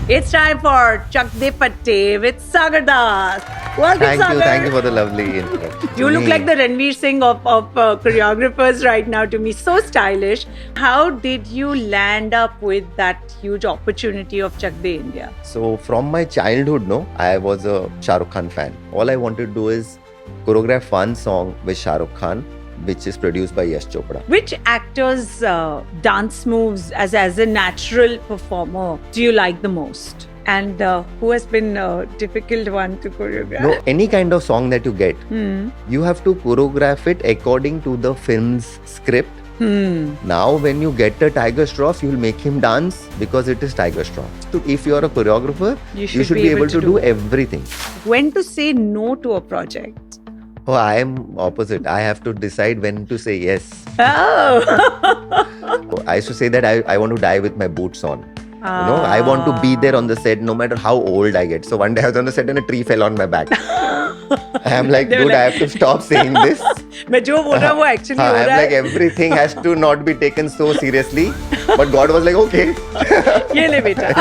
It's time for Chak De Patte with Sagar Das. Welcome, Sagar. Thank you for the lovely introduction. You look like the Ranveer Singh of choreographers right now to me. So stylish. How did you land up with that huge opportunity of Chak De India? So from my childhood, I was a Shah Rukh Khan fan. All I wanted to do is choreograph one song with Shah Rukh Khan, which is produced by Yash Chopra. Which actors' dance moves as a natural performer do you like the most? And who has been a difficult one to choreograph? No, any kind of song that you get, you have to choreograph it according to the film's script. Now, when you get a Tiger Shroff, you will make him dance because it is Tiger Shroff. So if you are a choreographer, you should be able to do everything. When to say no to a project? Oh, I am opposite. I have to decide when to say yes. Oh! I used to say that I want to die with my boots on. I want to be there on the set no matter how old I get. So one day I was on the set and a tree fell on my back. I'm like, dude, I have to stop saying this. मैं जो बोल रहा हूँ वो actually हो I'm रहा like, है. everything has to not be taken so seriously. But God was like, okay. ये ले बेटा.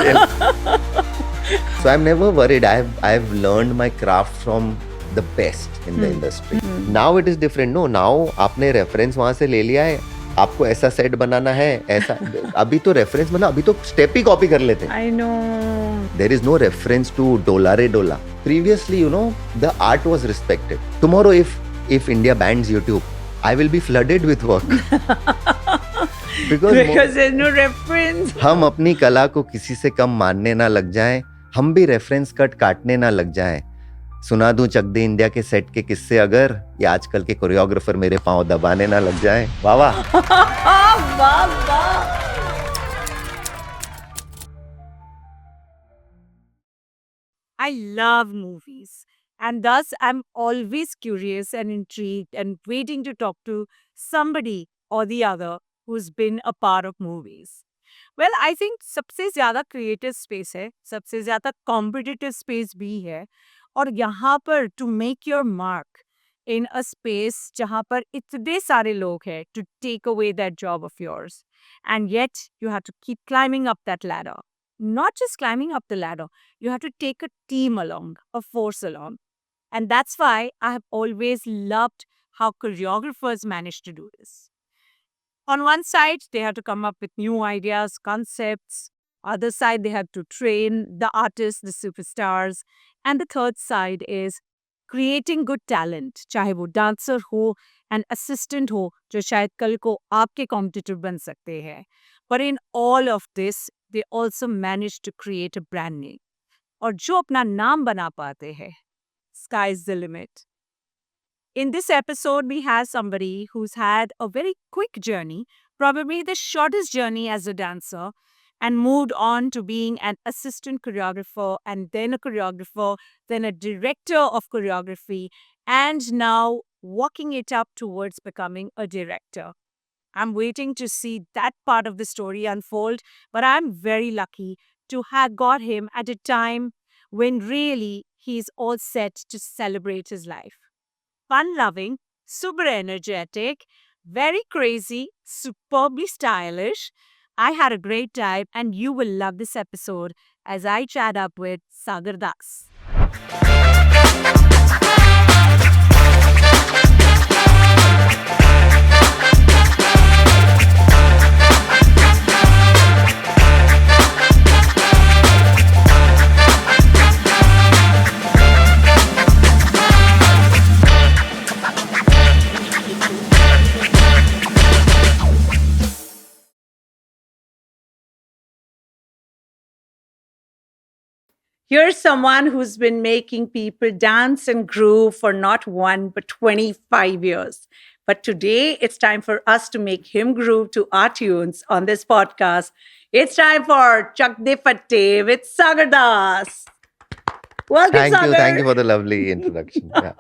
So I'm never worried. I've learned my craft from the best in the industry. Now it is different. No, now आपने reference वहाँ से ले लिया है. आपको ऐसा सेट बनाना है, ऐसा. अभी तो reference मतलब अभी तो step ही copy कर लेते हैं. I know. There is no reference to Dola Re Dola. Previously, the art was respected. Tomorrow, if India bans YouTube, I will be flooded with work. Because there's no reference. हम अपनी कला को किसी से कम मानने ना लग जाएं, हम भी रेफरेंस कट काटने ना लग जाएं. सुना दूं चक दे इंडिया के सेट के किस्से अगर ये आजकल के कोरियोग्राफर मेरे पांव दबाने ना लग जाएं. वाह वाह. वाह वाह. I love movies, and thus I'm always curious and intrigued and waiting to talk to somebody or the other who's been a part of movies. Well, I think सबसे ज़्यादा creative space है, सबसे ज़्यादा competitive space भी है, और यहाँ पर to make your mark in a space जहाँ पर इतने सारे लोग हैं to take away that job of yours, and yet you have to keep climbing up that ladder. Not just climbing up the ladder, you have to take a team along, a force along. And that's why I have always loved how choreographers manage to do this. On one side, they have to come up with new ideas, concepts. Other side, they have to train the artists, the superstars. And the third side is creating good talent, चाहे वो dancer हो, an assistant हो, जो शायद कल को आपके competitor बन सकते हैं. But in all of this, they also manage to create a brand name. और जो अपना नाम बना पाते हैं, sky's the limit. In this episode, we have somebody who's had a very quick journey, probably the shortest journey as a dancer, and moved on to being an assistant choreographer, and then a choreographer, then a director of choreography, and now walking it up towards becoming a director. I'm waiting to see that part of the story unfold, but I'm very lucky to have got him at a time when really he's all set to celebrate his life. Fun-loving, super energetic, very crazy, superbly stylish. I had a great time, and you will love this episode as I chat up with Sagar Das. Here's someone who's been making people dance and groove for not 1 but 25 years. But today it's time for us to make him groove to our tunes on this podcast. It's time for Chak De Patte with Sagar Das. Welcome, Sagar. Thank you for the lovely introduction. Yeah.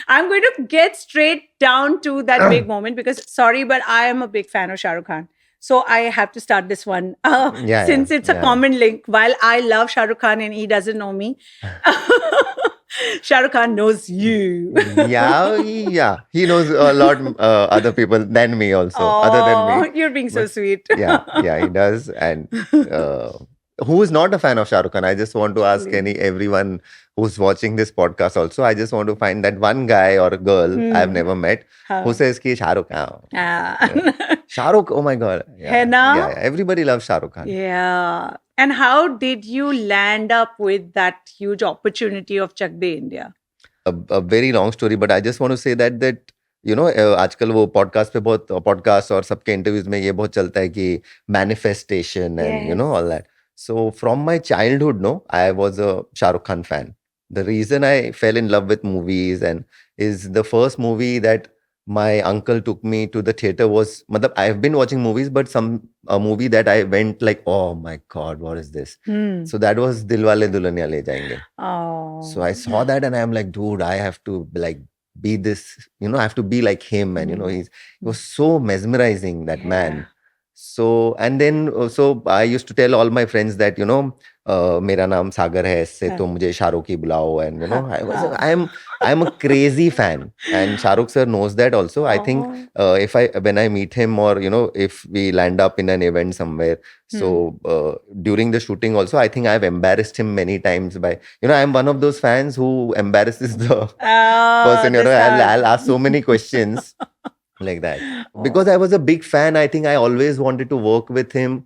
I'm going to get straight down to that big moment because, sorry, but I am a big fan of Shah Rukh Khan. So I have to start this one since it's a common link. While I love Shah Rukh Khan and he doesn't know me, Shah Rukh Khan knows you. Yeah. He knows a lot other people than me also, other than me. You're being so sweet. Yeah, he does. And who is not a fan of Shah Rukh Khan? I just want to ask Please. everyone who's watching this podcast also. I just want to find that one guy or a girl I've Hmm. never met Huh. who says ki Shah Rukh Khan. Ah. Shah Rukh, oh my God. Hai na? Yeah, everybody loves Shah Rukh Khan. Yeah. And how did you land up with that huge opportunity of Chak De India? A very long story, but I just want to say that you know आजकल वो podcast पे बहुत podcast और सबके interviews में ये बहुत चलता है कि manifestation and you know Yes. all that. So from my childhood, no, I was a Shah Rukh Khan fan. The reason I fell in love with movies and is the first movie that my uncle took me to the theater was, matlab, I've been watching movies, but a movie that I went like, oh my God, what is this? Hmm. So that was Dilwale Dulhaniya Le Jayenge. Oh. So I saw that and I'm like, dude, I have to like be this, you know, I have to be like him. And, you know, he was so mesmerizing, that man. So, and then, so I used to tell all my friends that, you know, मेरा नाम सागर है इससे तो मुझे शाहरुख ही बुलाओ and you know I'm a crazy fan and Shahrukh sir knows that also. I think if when I meet him or you know if we land up in an event somewhere, so during the shooting also I think I've embarrassed him many times by, you know, I'm one of those fans who embarrasses the person, you know, I'll ask so many questions like that. Because I was a big fan, I think I always wanted to work with him.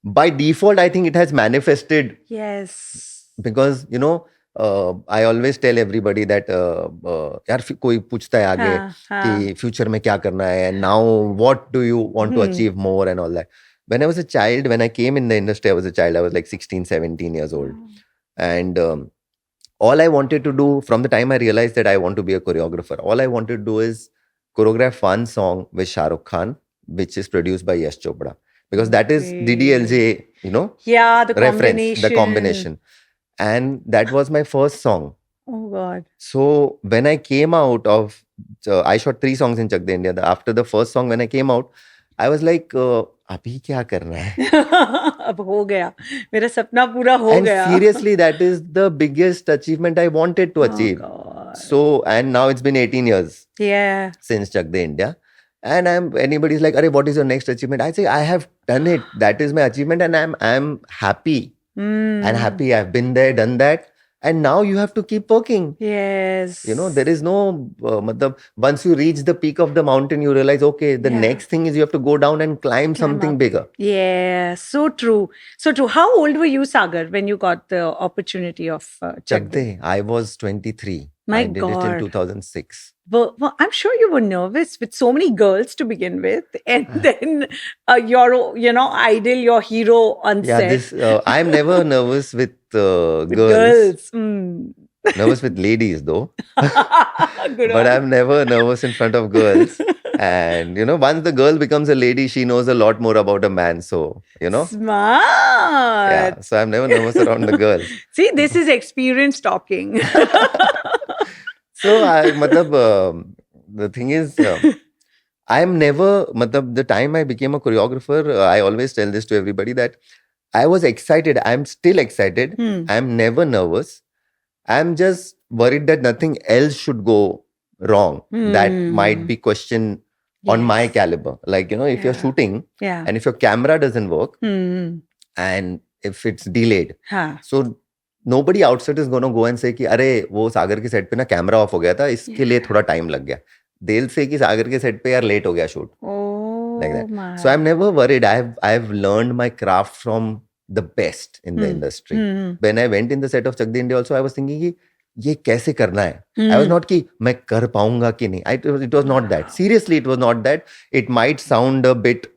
By default, I think it has manifested. Yes. Because, you know, I always tell everybody that यार कोई पूछता है आगे कि future में क्या करना है and now what do you want to achieve more and all that. When I was a child, when I came in the industry, I was a child. I was like 16, 17 years old. And all I wanted to do from the time I realized that I want to be a choreographer, all I wanted to do is choreograph one song with Shah Rukh Khan, which is produced by Yash Chopra. Because that is DDLJ, you know, the reference, the combination. And that was my first song. Oh God. So when I came out of, I shot 3 songs in Chak De India. After the first song, when I came out, I was like, अभी क्या करना है? अब हो गया, मेरा सपना पूरा हो गया. And seriously, that is the biggest achievement I wanted to achieve. God. So, and now it's been 18 years since Chak De India. And anybody's like, "Arey, what is your next achievement?" I say, I have done it. That is my achievement, and I'm happy. I'm happy. I've been there, done that, and now you have to keep working. Yes. You know, there is no. Once you reach the peak of the mountain, you realize, okay, the next thing is you have to go down and climb something bigger. Yeah, so true. So true. How old were you, Sagar, when you got the opportunity of Chak De? I was 23. My I did God. it in 2006. Well, I'm sure you were nervous with so many girls to begin with, and then your, you know, idol, your hero on set. I'm never nervous with girls. Girls. Nervous with ladies, though. Good But one. I'm never nervous in front of girls. And, you know, once the girl becomes a lady, she knows a lot more about a man. So, you know. Smart. Yeah. So I'm never nervous around the girls. See, this is experience talking. So, the thing is, I'm never, the time I became a choreographer, I always tell this to everybody that I was excited. I'm still excited. I'm never nervous. I'm just worried that nothing else should go wrong. That might be questioned on my caliber. Like, you know, if you're shooting and if your camera doesn't work and if it's delayed. So nobody outside is going to go and say कि अरे वो सागर के set पे ना camera off हो गया था इसके लिए थोड़ा टाइम लग गया. They'll say कि सागर के सेट पे यार लेट हो गया shoot. Like that. So I'm never worried. I've learned my craft from the best in the industry. When I went in the set of Chak De India also, I was thinking कि ये कैसे करना है. I was not कि मैं कर पाऊंगा कि नहीं. It was not that. Seriously, it was not that. It might sound a bit,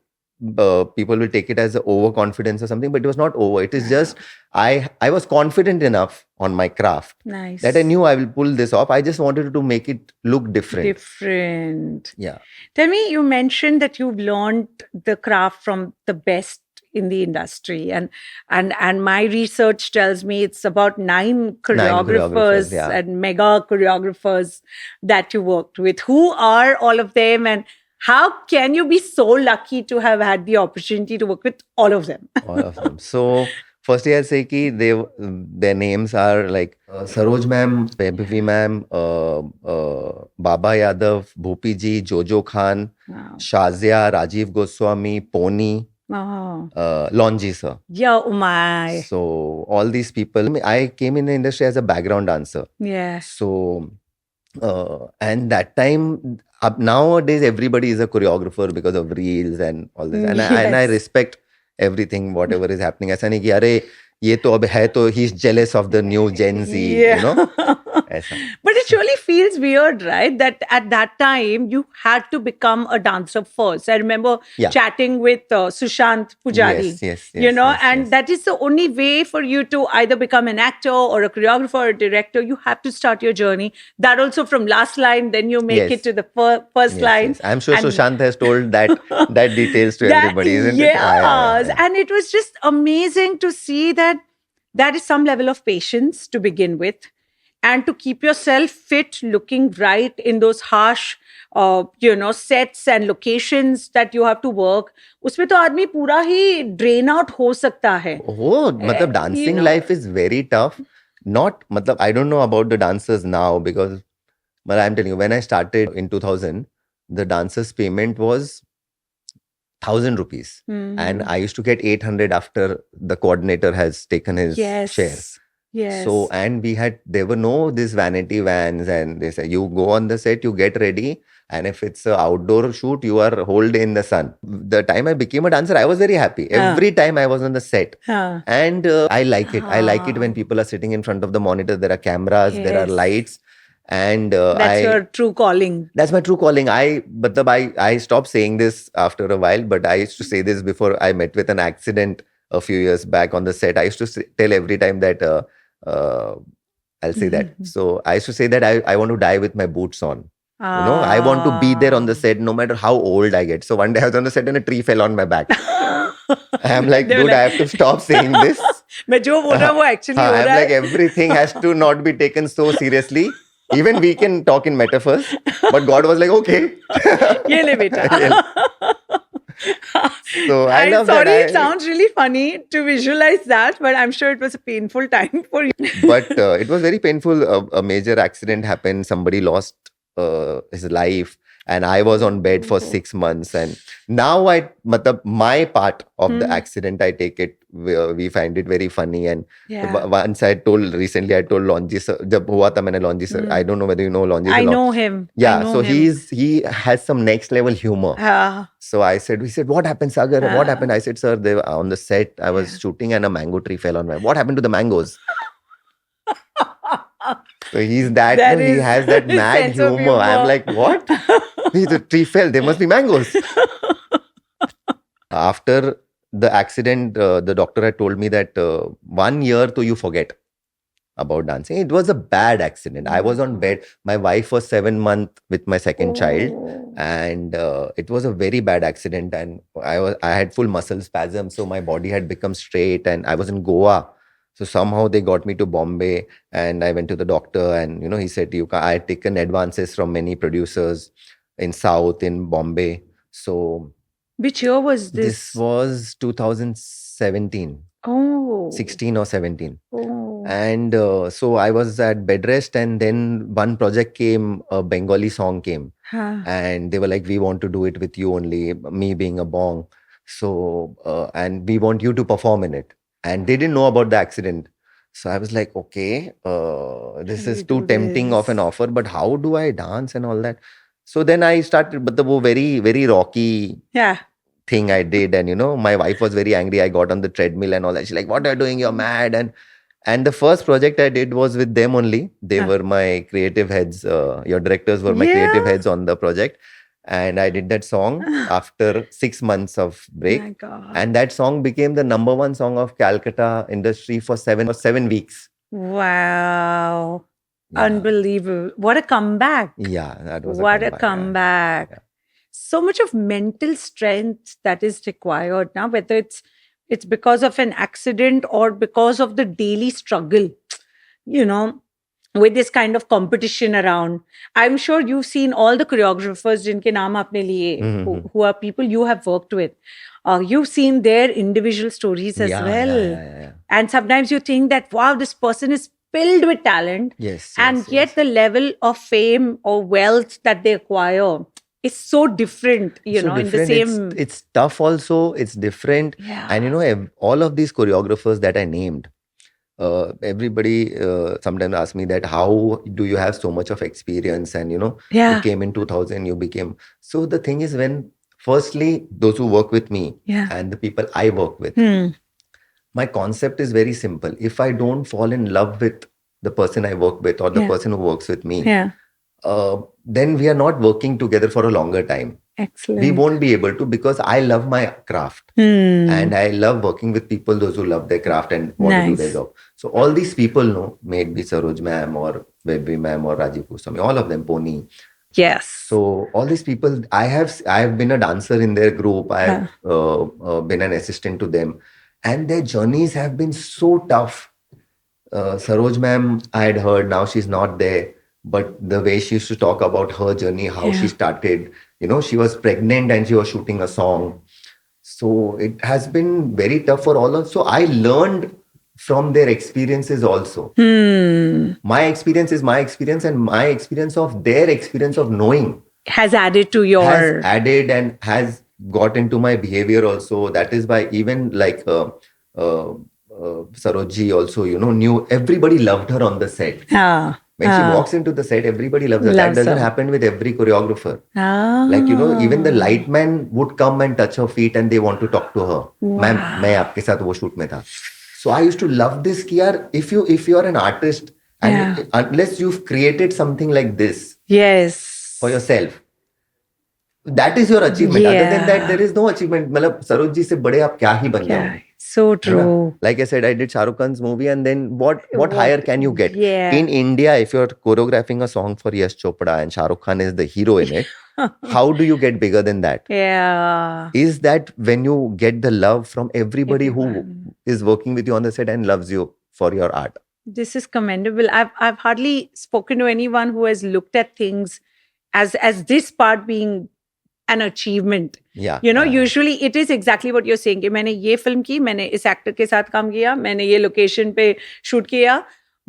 people will take it as overconfidence or something, but it was not over. It is just, I was confident enough on my craft that I knew I will pull this off. I just wanted to make it look different. Yeah. Tell me, you mentioned that you've learned the craft from the best in the industry, and my research tells me it's about 9 choreographers and mega choreographers that you worked with. Who are all of them, and how can you be so lucky to have had the opportunity to work with all of them? All of them. So firstly, I'll say ki their names are like Saroj ma'am, Vaibhavi ma'am, Baba Yadav, Bhupi ji, Jojo Khan, Shazia, Rajiv Goswami, Pony, Oh. Lonji sir. Yeah, oh my. So all these people, I came in the industry as a background dancer. Yeah. So and that time, nowadays everybody is a choreographer because of reels and all this. And I Yes. respect everything, whatever is happening. ऐसा नहीं कि अरे ये तो अब है तो he's jealous of the new Gen Z, you know. ऐसा. But it surely feels weird, right? That at that time you had to become a dancer first. I remember Yeah. chatting with Sushant Pujari. Yes, you know, yes, and yes. that is the only way for you to either become an actor or a choreographer or a director. You have to start your journey. That also from last line, then you make Yes. it to the first line. Yes. I'm sure And- Sushant has told that details to everybody, isn't it? Yes. And it was just amazing to see that that is some level of patience to begin with. And to keep yourself fit, looking right in those harsh, sets and locations that you have to work. उसमें तो आदमी पूरा ही drain out हो सकता है. Oh, matlab dancing know. life is very tough. Not, matlab, I don't know about the dancers now because, but I'm telling you, when I started in 2000, the dancers' payment was 1,000 rupees. And I used to get 800 after the coordinator has taken his share. Yes. So, and there were no these vanity vans, and they say you go on the set, you get ready, and if it's an outdoor shoot, you are whole day in the sun. The time I became a dancer, I was very happy. Every time I was on the set, and I like it. I like it when people are sitting in front of the monitor. There are cameras, there are Yes. lights, and That's your true calling. that's my true calling. I stopped saying this after a while, but I used to say this before I met with an accident a few years back on the set. I used to tell every time that I'll say that. So I used to say that I want to die with my boots on. You know, I want to be there on the set no matter how old I get. So one day I was on the set and a tree fell on my back. I'm like, They were dude, I have to stop saying this. मैं जो बोल रहा हूँ वो actually हो I'm रहा like, है. everything has to not be taken so seriously. Even we can talk in metaphors. But God was like, okay. ये ले बेटा. So I love sorry, that. it sounds really funny to visualize that, but I'm sure it was a painful time for you. But it was very painful. A major accident happened. Somebody lost his life, and I was on bed for 6 months. And now my part of the accident, I take it. We find it very funny. And once I told Lonji sir, जब हुआ था मैंने Lonji sir. I don't know whether you know Lonji sir. I know him. Yeah, I know so him. he has some next level humor. So he said, what happened, Sagar? What happened? I said, sir, they were on the set, I was shooting and a mango tree fell on my. What happened to the mangoes? So he's that That he is has that mad sense of humor. I'm humor. like, what? The tree fell. There must be mangoes. After the accident, the doctor had told me that 1 year to you forget about dancing. It was a bad accident. I was on bed. My wife was 7 months with my second child, and it was a very bad accident. And I had full muscle spasm, so my body had become straight. And I was in Goa, so somehow they got me to Bombay, and I went to the doctor, and he said, I had taken advances from many producers in South, in Bombay. So Which year was this? this was 2017, Oh. 16 or 17. Oh. And so I was at bed rest, and then one project came, a Bengali song came, and they were like, we want to do it with you only, me being a bong. So, and we want you to perform in it. And they didn't know about the accident. So I was like, okay, this is too tempting of an offer, but how do I dance and all that? So then I started, but the very, very rocky thing I did. And, my wife was very angry. I got on the treadmill and all that. She's like, what are you doing? You're mad. And the first project I did was with them only. They were my creative heads. Your directors were my creative heads on the project. And I did that song after 6 months of break. My God. And that song became the #1 song of Calcutta industry for 7 weeks. Wow. Yeah. Unbelievable. What a comeback. Yeah, that was What a a comeback. Yeah. So much of mental strength that is required now, whether it's because of an accident or because of the daily struggle, with this kind of competition around. I'm sure you've seen all the choreographers jinke naam aapne liye, who are people you have worked with. You've seen their individual stories as well. Yeah. And sometimes you think that, wow, this person is filled with talent. Yes. And yet the level of fame or wealth that they acquire is so different, you So know, in the different. same. It's tough also. It's different. Yeah. And you know, all of these choreographers that I named, everybody sometimes asks me that how do you have so much of experience, and you know, you Yeah. came in 2000, you became. So the thing is, when firstly those who work with me Yeah. and the people I work with, my concept is very simple. If I don't fall in love with the person I work with, or the Yeah. person who works with me, Yeah. then we are not working together for a longer time. Excellent. We won't be able to, because I love my craft. And I love working with people, those who love their craft and want to do their Nice. job. So all these people know, maybe Saroj ma'am or Vedvi ma'am or Rajiv Kusami, all of them, Pony. Yes. So all these people, I have been a dancer in their group. I have been an assistant to them, and their journeys have been so tough. Saroj ma'am, I had heard, now she's not there, but the way she used to talk about her journey, how she started, you know, she was pregnant and she was shooting a song. So it has been very tough for all of us. So I learned from their experiences also. My experience is my experience, and my experience of their experience of knowing Has added to your. has added and has got into my behavior also. That is why even like Sarojji also, you know, knew everybody loved her on the set. When she walks into the set, everybody loves her. That Loves doesn't her. happen with every choreographer. Ah. Like, you know, even the light man would come and touch her feet and they want to talk to her. Ma'am, मैं आपके साथ वो shoot में था. So I used to love this कि यार, if you are an artist, and unless you've created something like this Yes. for yourself, that is your achievement. Other than that, there is no achievement. मतलब सरोज जी से बड़े आप क्या ही बन जाओगे. So true. Like I said, I did Shah Rukh Khan's movie, and then what higher can you get? Yeah. In India, if you're choreographing a song for Yash Chopra and Shah Rukh Khan is the hero in it, how do you get bigger than that? Yeah. Is that when you get the love from everybody who is working with you on the set and loves you for your art? This is commendable. I've hardly spoken to anyone who has looked at things as this part being an achievement. Yeah. You know, usually it is exactly what you're saying कि मैंने ये film की, मैंने इस actor के साथ काम किया, मैंने ये लोकेशन पे शूट किया,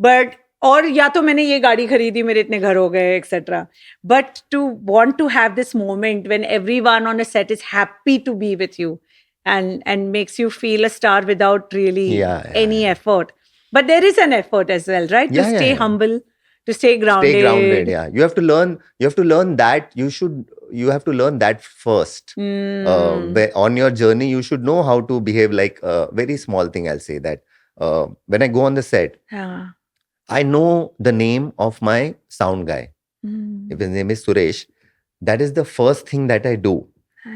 बट और या तो मैंने ये गाड़ी खरीदी, मेरे इतने घर हो गए, etc. But to want to have this moment when everyone on a set is happy to be with you and makes you feel a star without really any effort. But there is an effort as well, right? To stay humble, to stay grounded. Stay grounded, yeah. You have to learn that. You have to learn that first. On your journey, you should know how to behave. Like a very small thing, I'll say that when I go on the set, I know the name of my sound guy. If his name is Suresh, that is the first thing that I do.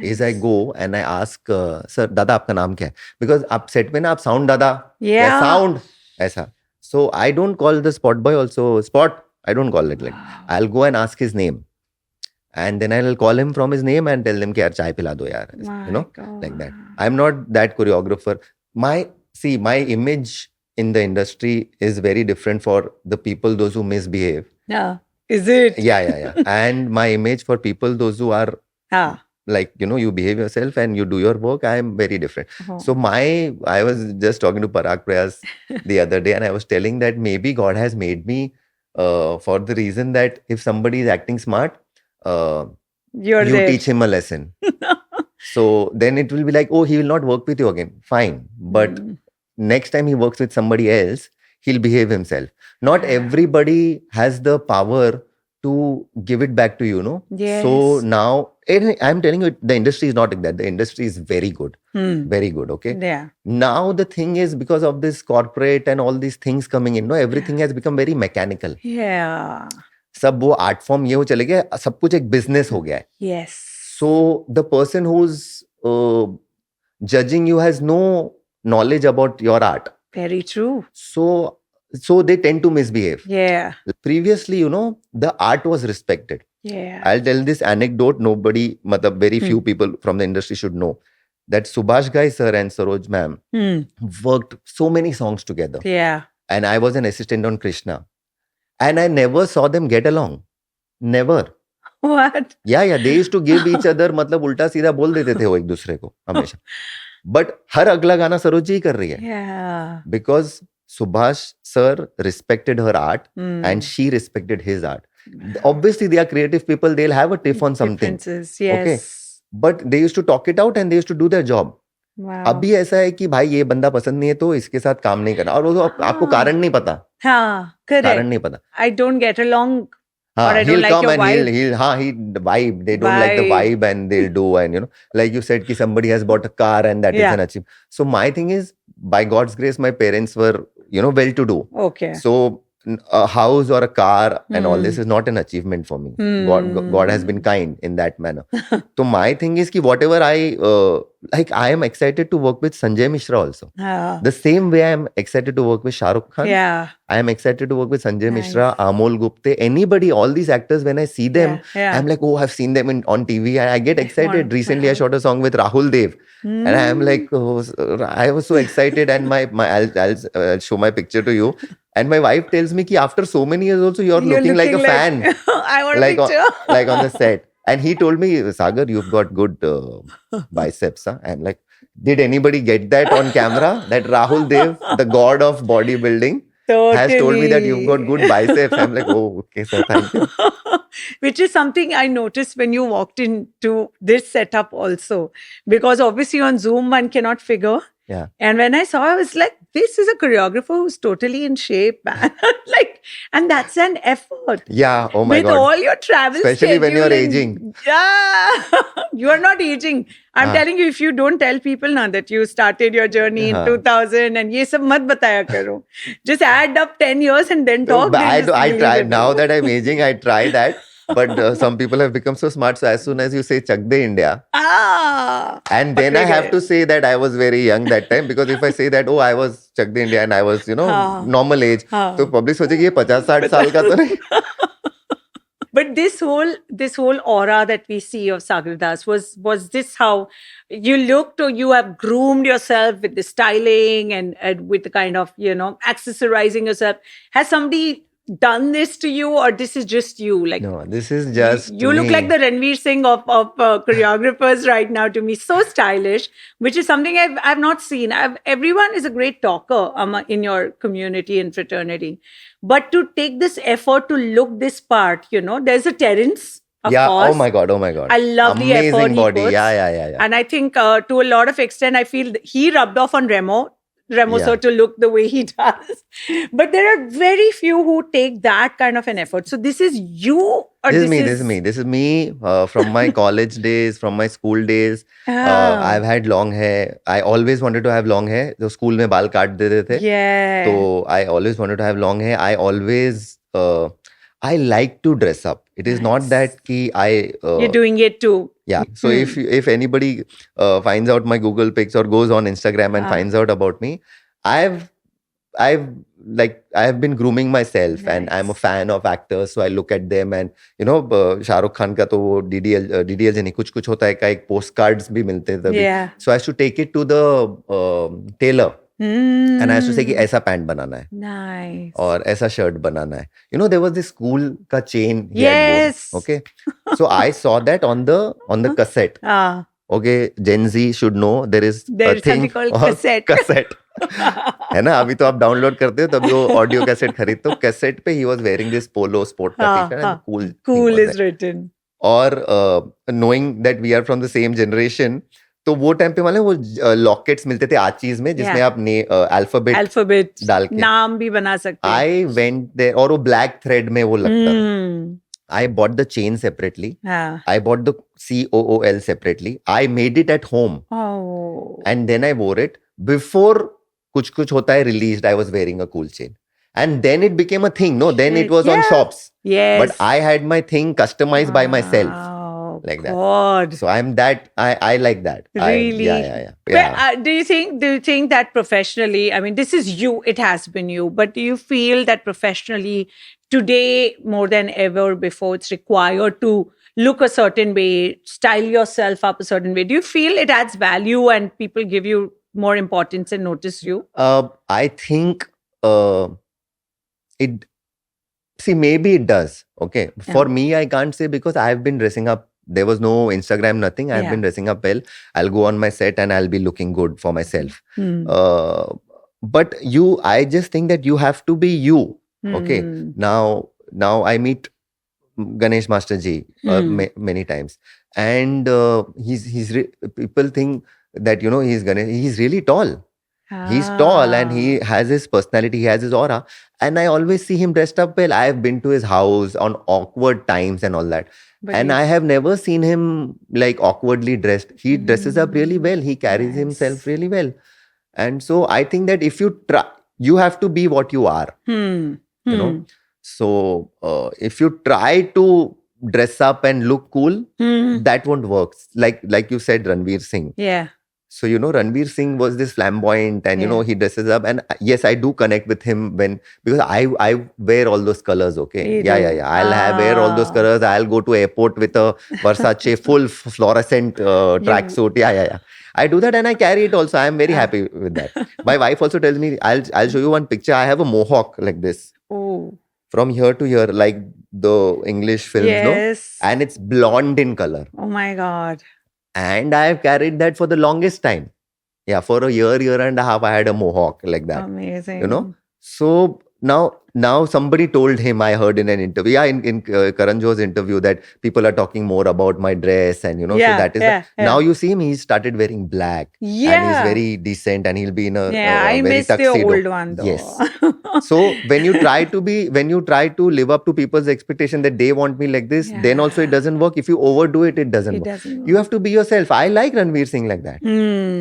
Is I go and I ask, sir, Dada, आपका नाम क्या है? Because आप set में ना आप sound Dada, sound ऐसा. So I don't call the spot boy also spot. I don't call it like. I'll go and ask his name, and then I'll call him from his name and tell them कि यार चाय पिला दो यार. You know, like that. I'm not that choreographer. My image in the industry is very different for the people, those who misbehave. Yeah. Is it? Yeah. And my image for people, those who are like, you know, you behave yourself and you do your work, I am very different. So I was just talking to Parag Prayas the other day, and I was telling that maybe God has made me for the reason that if somebody is acting smart, you teach him a lesson. So then it will be like, oh, he will not work with you again. Fine. But next time he works with somebody else, he'll behave himself. Not everybody has the power to give it back to you, no? Yes. So now, I'm telling you, the industry is not like that. The industry is very good. Very good, okay? Yeah. Now the thing is, because of this corporate and all these things coming in, no, everything has become very mechanical. Yeah. सब वो art form ये हो चले गए, सब कुछ एक business हो गया है. Yes. So the person who's judging you has no knowledge about your art. Very true. So they tend to misbehave. Yeah. Previously, you know, the art was respected. Yeah. I'll tell this anecdote. Nobody, very few people from the industry should know that Subhash Ghai sir and Saroj ma'am worked so many songs together. Yeah. And I was an assistant on Krishna. And I never saw them get along. Never. What? Yeah. They used to give each other, मतलब उल्टा सीधा बोल देते थे वो एक दूसरे को हमेशा. But हर अगला गाना सरोज जी कर रही है. Yeah. Because Subhash sir respected her art and she respected his art. Obviously, they are creative people. They'll have a tiff on something. Differences, yes. But they used to talk it out and they used to do their job. Wow. अभी ऐसा है कि भाई ये बंदा पसंद नहीं है तो इसके साथ काम नहीं करना, और वो आपको कारण नहीं पता. हाँ, correct. कारण नहीं पता. I don't get along. Or I don't He'll like come your and vibe. he'll vibe. They don't like the vibe and they'll do, and like you said, ki somebody has bought a car and that is an achievement. So my thing is, by God's grace, my parents were, well to do. Okay. So a house or a car and all this is not an achievement for me. God has been kind in that manner. So my thing is ki whatever I am excited to work with Sanjay Mishra also. The same way I am excited to work with Shah Rukh Khan. Yeah. I am excited to work with Sanjay Mishra, Amol Gupte, anybody, all these actors. When I see them, I'm like, oh, I've seen them on TV. And I get excited. Recently, I shot a song with Rahul Dev. And I am like, oh, I was so excited. And I'll show my picture to you. And my wife tells me, ki after so many years also, you're looking like a fan. I want a picture. Like on the set. And he told me, Sagar, you've got good biceps. Huh? I'm like, did anybody get that on camera? That Rahul Dev, the god of bodybuilding, has told me that you've got good biceps. I'm like, oh, okay, sir, thank you. Which is something I noticed when you walked into this setup also. Because obviously on Zoom, one cannot figure. Yeah. And when I saw, I was like, this is a choreographer who's totally in shape, man. And that's an effort. Yeah. Oh my God. With all your travel especially when you're aging. Yeah. You are not aging. I'm telling you, if you don't tell people now that you started your journey in 2000 and ye sab mat bataya karo. Just add up 10 years and then talk. I tried. Now that I'm aging, I try that. But some people have become so smart. So as soon as you say Chak De India, and then I have to say that I was very young that time, because if I say that, oh, I was Chak De India and I was, normal age, so public sochegi ye 50-60 saal ka to nahi. But this whole aura that we see of Sagar Das, was this how you looked, or you have groomed yourself with the styling and with the kind of, accessorizing yourself? Has somebody done this to you, or this is just you? Like, no, this is just you look like the Ranveer Singh of choreographers right now to me. So stylish, which is something I've not seen. Everyone is a great talker in your community and fraternity, but to take this effort to look this part, there's a Terence. Of course. Oh my God. I love the effort. Amazing body. He puts. Yeah. And I think to a lot of extent, I feel he rubbed off on Remo sir to look the way he does. But there are very few who take that kind of an effort. So this is you, or this is me from my college days, from my school days. I've had long hair. I always wanted to have long hair. So school mein baal kaat dete the. Yeah. So I always wanted to have long hair. I always I like to dress up. It is not that ki you're doing it too. Yeah. So if anybody finds out my Google pics or goes on Instagram and finds out about me, I've been grooming myself, and I'm a fan of actors, so I look at them, and Shah Rukh Khan ka to wo DDL se nahi, kuch hota hai ka ek postcards bhi milte tabhi. So I used to take it to the tailor. And I used to say कि ऐसा pant बनाना है, nice, और ऐसा shirt बनाना है. There was this school का chain. Yes. Okay. So I saw that on the cassette. Okay, Gen Z should know there is a thing called cassette. है ना, अभी तो आप डाउनलोड करते हो तब वो ऑडियो कैसेट खरीदते हो. कैसेट पे he was wearing this polo sport t-shirt and cool is written. और knowing that we are from the same generation, तो वो टाइम पे वो लॉकेट्स मिलते थे आचीज में, जिसमें आप अल्फाबेट डाल के नाम भी बना सकते. I went there, और वो ब्लैक थ्रेड में वो लगता था. I bought the chain separately. I bought the COOL separately. I made it at home. And then I wore it. Before Kuch Hota Hai released, I was wearing a cool chain. And then it became a thing. No, then it was on shops. Yes. But I had my thing customized by myself. Like God. That. So I'm that. I like that. Really? Yeah. But, do you think that professionally? I mean, this is you. It has been you. But do you feel that professionally today, more than ever before, it's required to look a certain way, style yourself up a certain way? Do you feel it adds value and people give you more importance and notice you? I think it. See, maybe it does. Okay. Yeah. For me, I can't say, because I've been dressing up. There was no Instagram, nothing. I've been dressing up well. I'll go on my set and I'll be looking good for myself. But I just think that you have to be you. Okay. Now I meet Ganesh Master Ji many times, and people think that he's Ganesh. He's really tall. He's tall and he has his personality, he has his aura. And I always see him dressed up well. I've been to his house on awkward times and all that. But And I have never seen him like awkwardly dressed. He dresses up really well. He carries himself Nice. really well. And so I think that if you try, you have to be what you are, you know. So if you try to dress up and look cool, that won't work. Like you said, Ranveer Singh. Yeah. So, Ranveer Singh was this flamboyant and, he dresses up. And yes, I do connect with him because I wear all those colors, okay? You Yeah. do. I'll wear all those colors. I'll go to airport with a Versace full fluorescent tracksuit. Yeah. I do that and I carry it also. I'm very happy with that. My wife also tells me, I'll show you one picture. I have a mohawk like this. Oh. From here to here, like the English films, Yes. no? And it's blonde in color. Oh my God. And I have carried that for the longest time. Yeah, for a year and a half, I had a mohawk like that. Amazing. So now somebody told him, I heard in an interview, in Karan Johar's interview, that people are talking more about my dress and, so that is now you see him, he started wearing black. Yeah. And he's very decent and he'll be in a I very miss the tuxedo. old one though. Yes. So when you try to live up to people's expectation that they want me like this, then also it doesn't work. If you overdo it, it doesn't work. You have to be yourself. I like Ranveer Singh like that.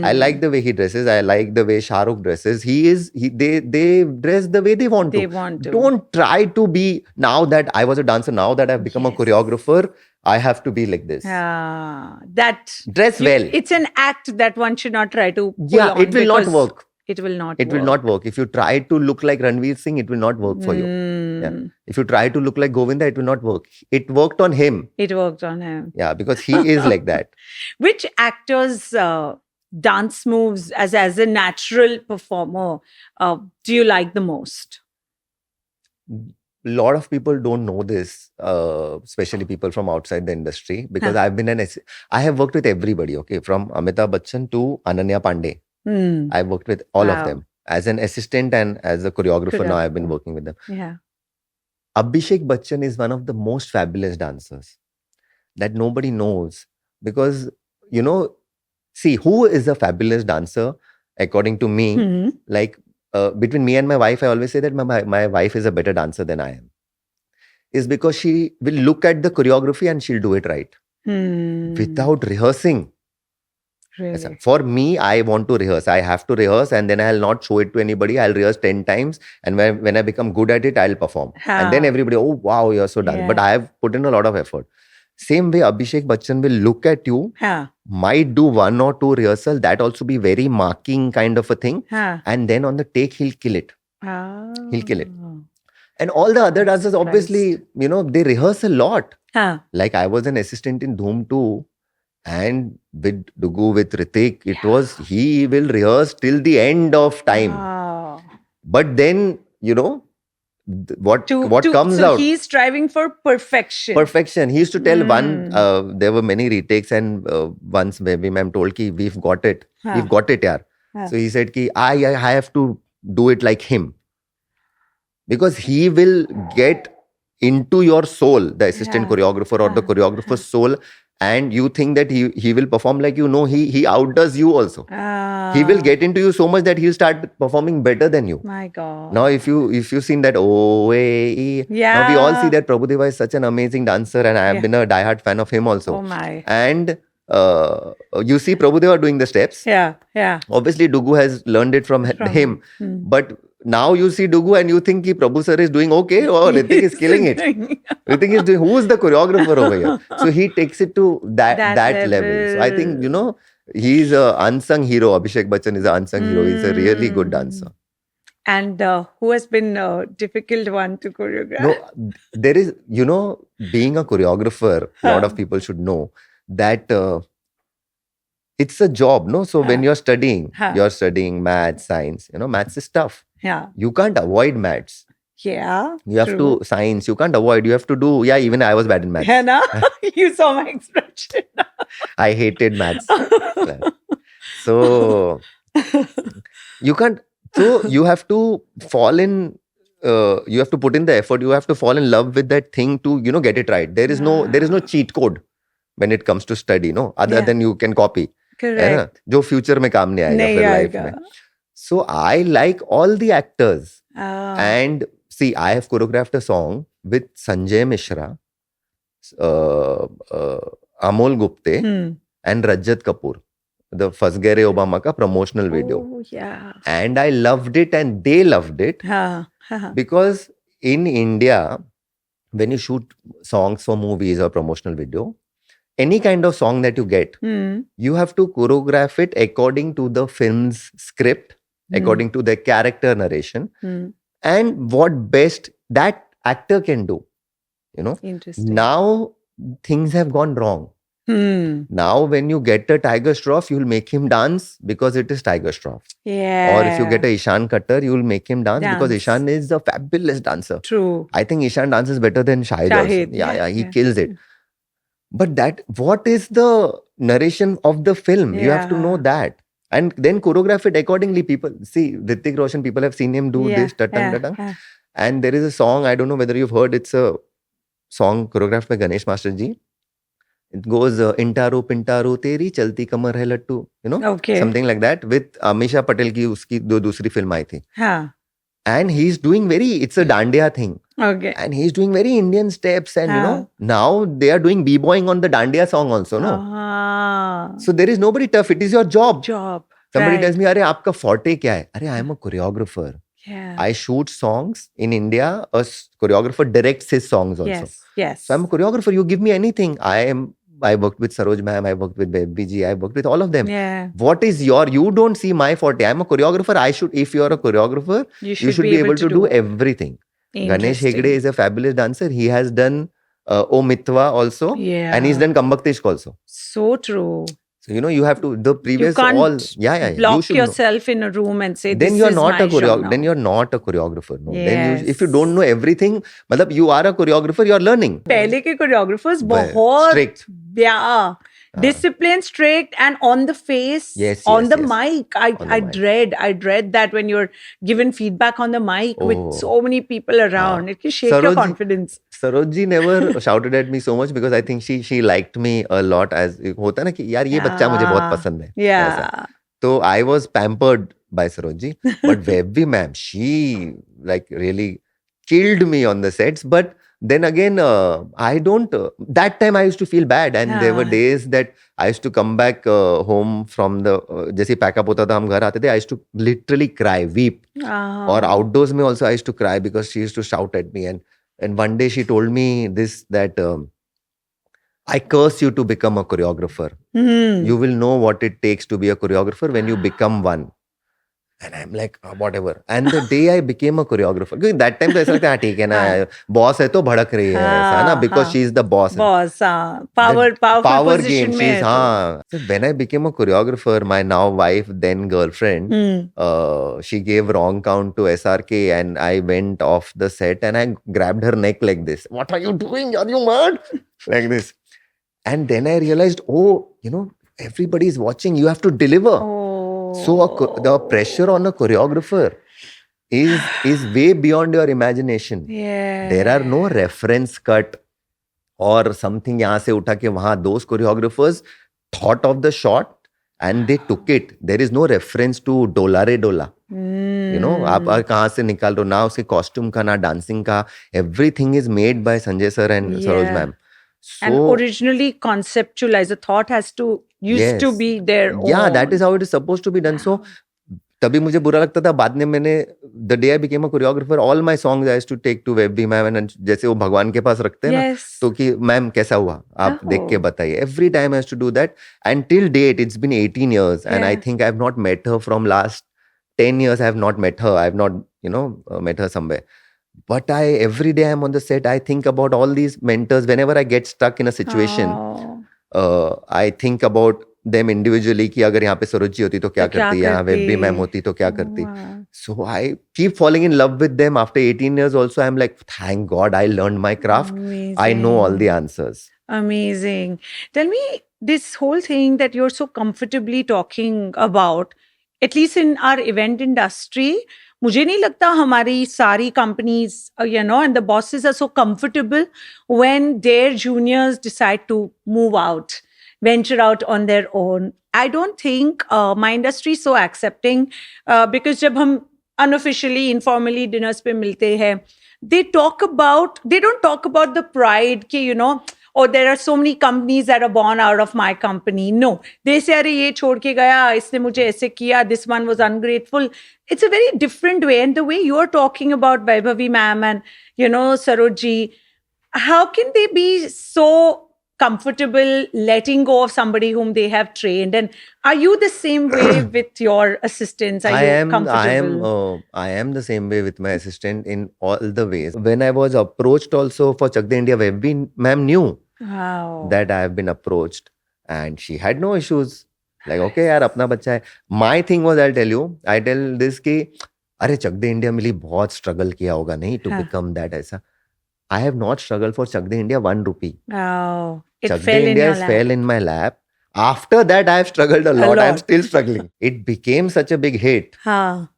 I like the way he dresses. I like the way Shah Rukh dresses. They dress the way they want to. Don't try to be, now that I was a dancer, now that I've become a choreographer, I have to be like this. That dress well. It's an act that one should not try to pull Yeah, on it will not work. It will not It work. will not work. If you try to look like Ranveer Singh, it will not work for you. Yeah. If you try to look like Govinda, it will not work. It worked on him. It worked on him. Yeah, because he is like that. Which actors' dance moves as a natural performer do you like the most? A lot of people don't know this, especially people from outside the industry, because I have worked with everybody, okay, from Amitabh Bachchan to Ananya Pandey. I've worked with all of them as an assistant and as a choreographer. Now I've been working with them. Yeah. Abhishek Bachchan is one of the most fabulous dancers that nobody knows, because, see, who is a fabulous dancer according to me? Like, between me and my wife, I always say that my wife is a better dancer than I am. Is because she will look at the choreography and she'll do it right. Without rehearsing. Really? For me, I want to rehearse. I have to rehearse and then I'll not show it to anybody. I'll rehearse 10 times. And when I become good at it, I'll perform. And then everybody, oh, wow, you're so done. But I have put in a lot of effort. Same way, Abhishek Bachchan will look at you, might do 1 or 2 rehearsal, that also be very marking kind of a thing. And then on the take, he'll kill it. He'll kill it. And all the other dancers, obviously, they rehearse a lot. Like I was an assistant in Dhoom 2. And with Dugu, with Hrithik, he will rehearse till the end of time. But then, what comes out. So he's striving for perfection. Perfection. He used to tell there were many retakes, and once maybe ma'am told ki we've got it. We've got it, yaar. So he said ki I have to do it like him. Because he will get into your soul, the assistant choreographer or the choreographer's soul. And you think that he will perform like he outdoes you also. He will get into you so much that he'll start performing better than you. My God. Now, if you've seen that, now we all see that Prabhudeva is such an amazing dancer, and I have been a diehard fan of him also. Oh my. And you see Prabhudeva doing the steps. Yeah. Obviously, Dugu has learned it from him. But now you see Dugu and you think ki Prabhu sir is doing okay, or Hrithik is killing it. Hrithik is doing, who is the choreographer over here? So he takes it to that level. So I think, he's an unsung hero. Abhishek Bachchan is an unsung hero. He's a really good dancer. And who has been a difficult one to choreograph? No, there is, being a choreographer, a lot of people should know that it's a job, no? So when you're studying maths, science, maths is tough. Yeah. You can't avoid maths. Yeah. You have to, science, you can't avoid. You have to do, even I was bad in maths. Yeah, na? You saw my expression. I hated maths. So, you can't, so you have to fall in you have to put in the effort. You have to fall in love with that thing to, you know, get it right. There is no cheat code when it comes to study, no, other Yeah. than you can copy. है ना? Correct. जो future में काम नहीं आएगा नहीं फिर life आएगा. में. So I like all the actors. Ah. And see, I have choreographed a song with Sanjay Mishra, Amol Gupte, and Rajat Kapoor. The Fasgere Obama ka promotional video. Oh, yeah. And I loved it and they loved it. Because in India, when you shoot songs for movies or promotional video, any kind of song that you get, you have to choreograph it according to the film's script, according to the character narration, and what best that actor can do. You know, Interesting. now things have gone wrong. Now when you get a Tiger Shroff, you'll make him dance because it is Tiger Shroff. Yeah. Or if you get a Ishan Khattar, you'll make him dance because Ishan is a fabulous dancer. True. I think Ishan dances better than Shahid also. Yeah, he kills it. But what is the narration of the film? You have to know that. And then choreograph it accordingly. People see Hrithik Roshan, people have seen him do this, tatang. And there is a song, I don't know whether you've heard, it's a song choreographed by Ganesh Master Ji. It goes, Intaro Pintaro Teri Chalti Kamar Hai Lattu, you know, something like that, with Amisha Patel ki uski dusri film aayi thi. And he's doing it's a dandiya thing. Okay. And he's doing very Indian steps, and you know, now they are doing b-boying on the dandiya song also, no? So there is nobody tough, it is your job. Somebody tells me, Are, aapka forte kya hai? Are, I am a choreographer. Yeah. I shoot songs in India, a choreographer directs his songs also. Yes. So I'm a choreographer, you give me anything. I worked with Saroj ma'am, I worked with BG, I worked with all of them. Yeah. What is you don't see my forte. I'm a choreographer. If you're a choreographer, you should be able to do everything. Ganesh Hegde is a fabulous dancer. He has done O Mitwa also. Yeah. And he's done Kambaktish also. So true. So, you know, you have to, the previous you can't you block yourself in a room and say, then this you're is not my a choreographer. show Then you're not a choreographer. No. Yes. Then if you don't know everything, you are a choreographer, you're learning. पहले के choreographers बहुत strict. Yeah. Disciplined, strict, and on the face, on the mic. I dread that when you're given feedback on the mic with so many people around. It can shake your confidence. Sarojji never shouted at me so much because I think she liked me a lot. As होता ना कि यार ये बच्चा मुझे बहुत पसंद है. Yeah. So I was pampered by Sarojji. But Vebbi ma'am, she like really killed me on the sets. But then again, I don't. That time I used to feel bad, and there were days that I used to come back home from the जैसे pack up होता था हम घर आते थे. I used to literally cry, weep. Or outdoors में also I used to cry because she used to shout at me. And one day she told me this, that I curse you to become a choreographer. You will know what it takes to be a choreographer when you become one. And I'm like, whatever. And the day I became a choreographer, because that time तो ऐसा लगता है ठीक है ना, boss है तो भड़क रही है ऐसा ना, because she is the boss. Boss, power game. She's So when I became a choreographer, my now wife, then girlfriend, she gave wrong count to SRK, and I went off the set and I grabbed her neck like this. What are you doing? Are you mad? Like this. And then I realized, everybody is watching. You have to deliver. So the pressure on a choreographer is way beyond your imagination. Yeah. There are no reference cut or something यहाँ से उठा के वहाँ. Those choreographers thought of the shot and they took it. There is no reference to dola re dola. You know, आप कहाँ से निकाल रहे हो ना, उसके costume का ना dancing का. Everything is made by Sanjay sir and Saroj ma'am. So, and originally conceptualized, the thought has to used to be there. Yeah, that is how it is supposed to be done. So तभी मुझे बुरा लगता था. बाद में मैंने, the day I became a choreographer, all my songs I used to take to Vebbi ma'am, and जैसे वो भगवान के पास रखते हैं ना, तो कि मैम कैसा हुआ आप देख के बताइए. Every time I used to do that, and till date it's been 18 years, and I think I have not met her from last 10 years. I have not met her. I have not met her somewhere. But every day I'm on the set, I think about all these mentors. Whenever I get stuck in a situation, I think about them individually कि अगर यहाँ पे सरोज जी होती तो क्या करती, यहाँ वेब्बी ma'am होती तो क्या करती. So I keep falling in love with them. After 18 years also, I'm like, thank God I learned my craft. Amazing. I know all the answers. Amazing. Tell me, this whole thing that you're so comfortably talking about, at least in our event industry, मुझे नहीं लगता हमारी सारी companies, and the bosses are so comfortable when their juniors decide to move out, venture out on their own. I don't think my industry is so accepting, because जब हम unofficially, informally dinners पे मिलते हैं, they don't talk about the pride कि, or there are so many companies that are born out of my company. No, they say अरे ये छोड़ के गया, इसने मुझे ऐसे किया, this one was ungrateful. It's a very different way. And the way you're talking about Vaibhavi ma'am and, Saroj ji, how can they be so comfortable letting go of somebody whom they have trained? And are you the same way with your assistants? Are you comfortable? I am the same way with my assistant in all the ways. When I was approached also for Chak De India Web, ma'am knew Wow. that I have been approached, and she had no issues. Like, okay, यार अपना बच्चा है. My thing was, I tell this कि अरे चक De India मिली बहुत struggle किया होगा नहीं to हाँ. become that ऐसा. I have not struggled for Chak De India 1 rupee. Wow. It Chak fell De in India your has lap. fell in my lap. After that, I have struggled a lot. I am lot. still struggling. It became such a big hit हाँ.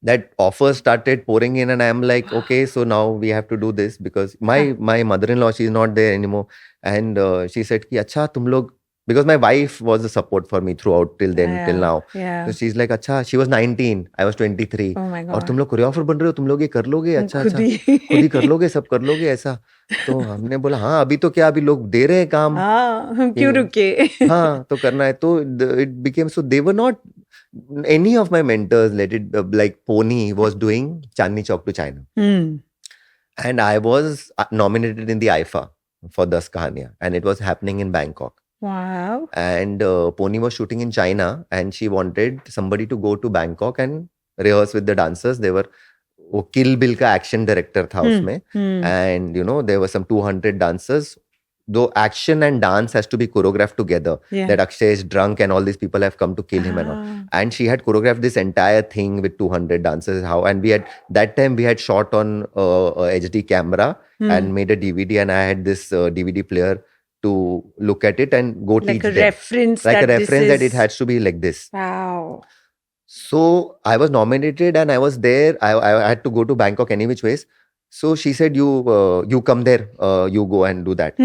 that offers started pouring in, and I am like, okay, so now we have to do this because my mother-in-law, she's not there anymore, and she said कि अच्छा तुम लोग, because my wife was a support for me throughout till then till now. Yeah. So she's like अच्छा, she was 19, I was 23, Oh my और God. तुम लोग choreographer बन रहे हो, तुम लोग ये कर लोगे, अच्छा अच्छा खुद ही कर लोगे, सब कर लोगे ऐसा. तो हमने बोला हाँ अभी तो क्या, अभी लोग दे रहे हैं काम, हाँ, हम क्यों रुके? हाँ तो करना है. तो it became so they were not, any of my mentors let it like Pony was doing Chandni Chowk to China, and I was nominated in the IFA for Das Kahaniyan, and it was happening in Bangkok. Wow. And Pony was shooting in China, and she wanted somebody to go to Bangkok and rehearse with the dancers. They were, वो Kill Bill का action director था उसमें, and there were some 200 dancers. Though action and dance has to be choreographed together. Yeah. That Akshay is drunk and all these people have come to kill him and all. And she had choreographed this entire thing with 200 dancers. And we had, that time we had shot on a HD camera and made a DVD, and I had this DVD player to look at it and go Like teach a them. reference. Like that a reference this that it is... has to be like this. Wow. So I was nominated and I was there. I had to go to Bangkok any which ways. So she said, you come there, you go and do that.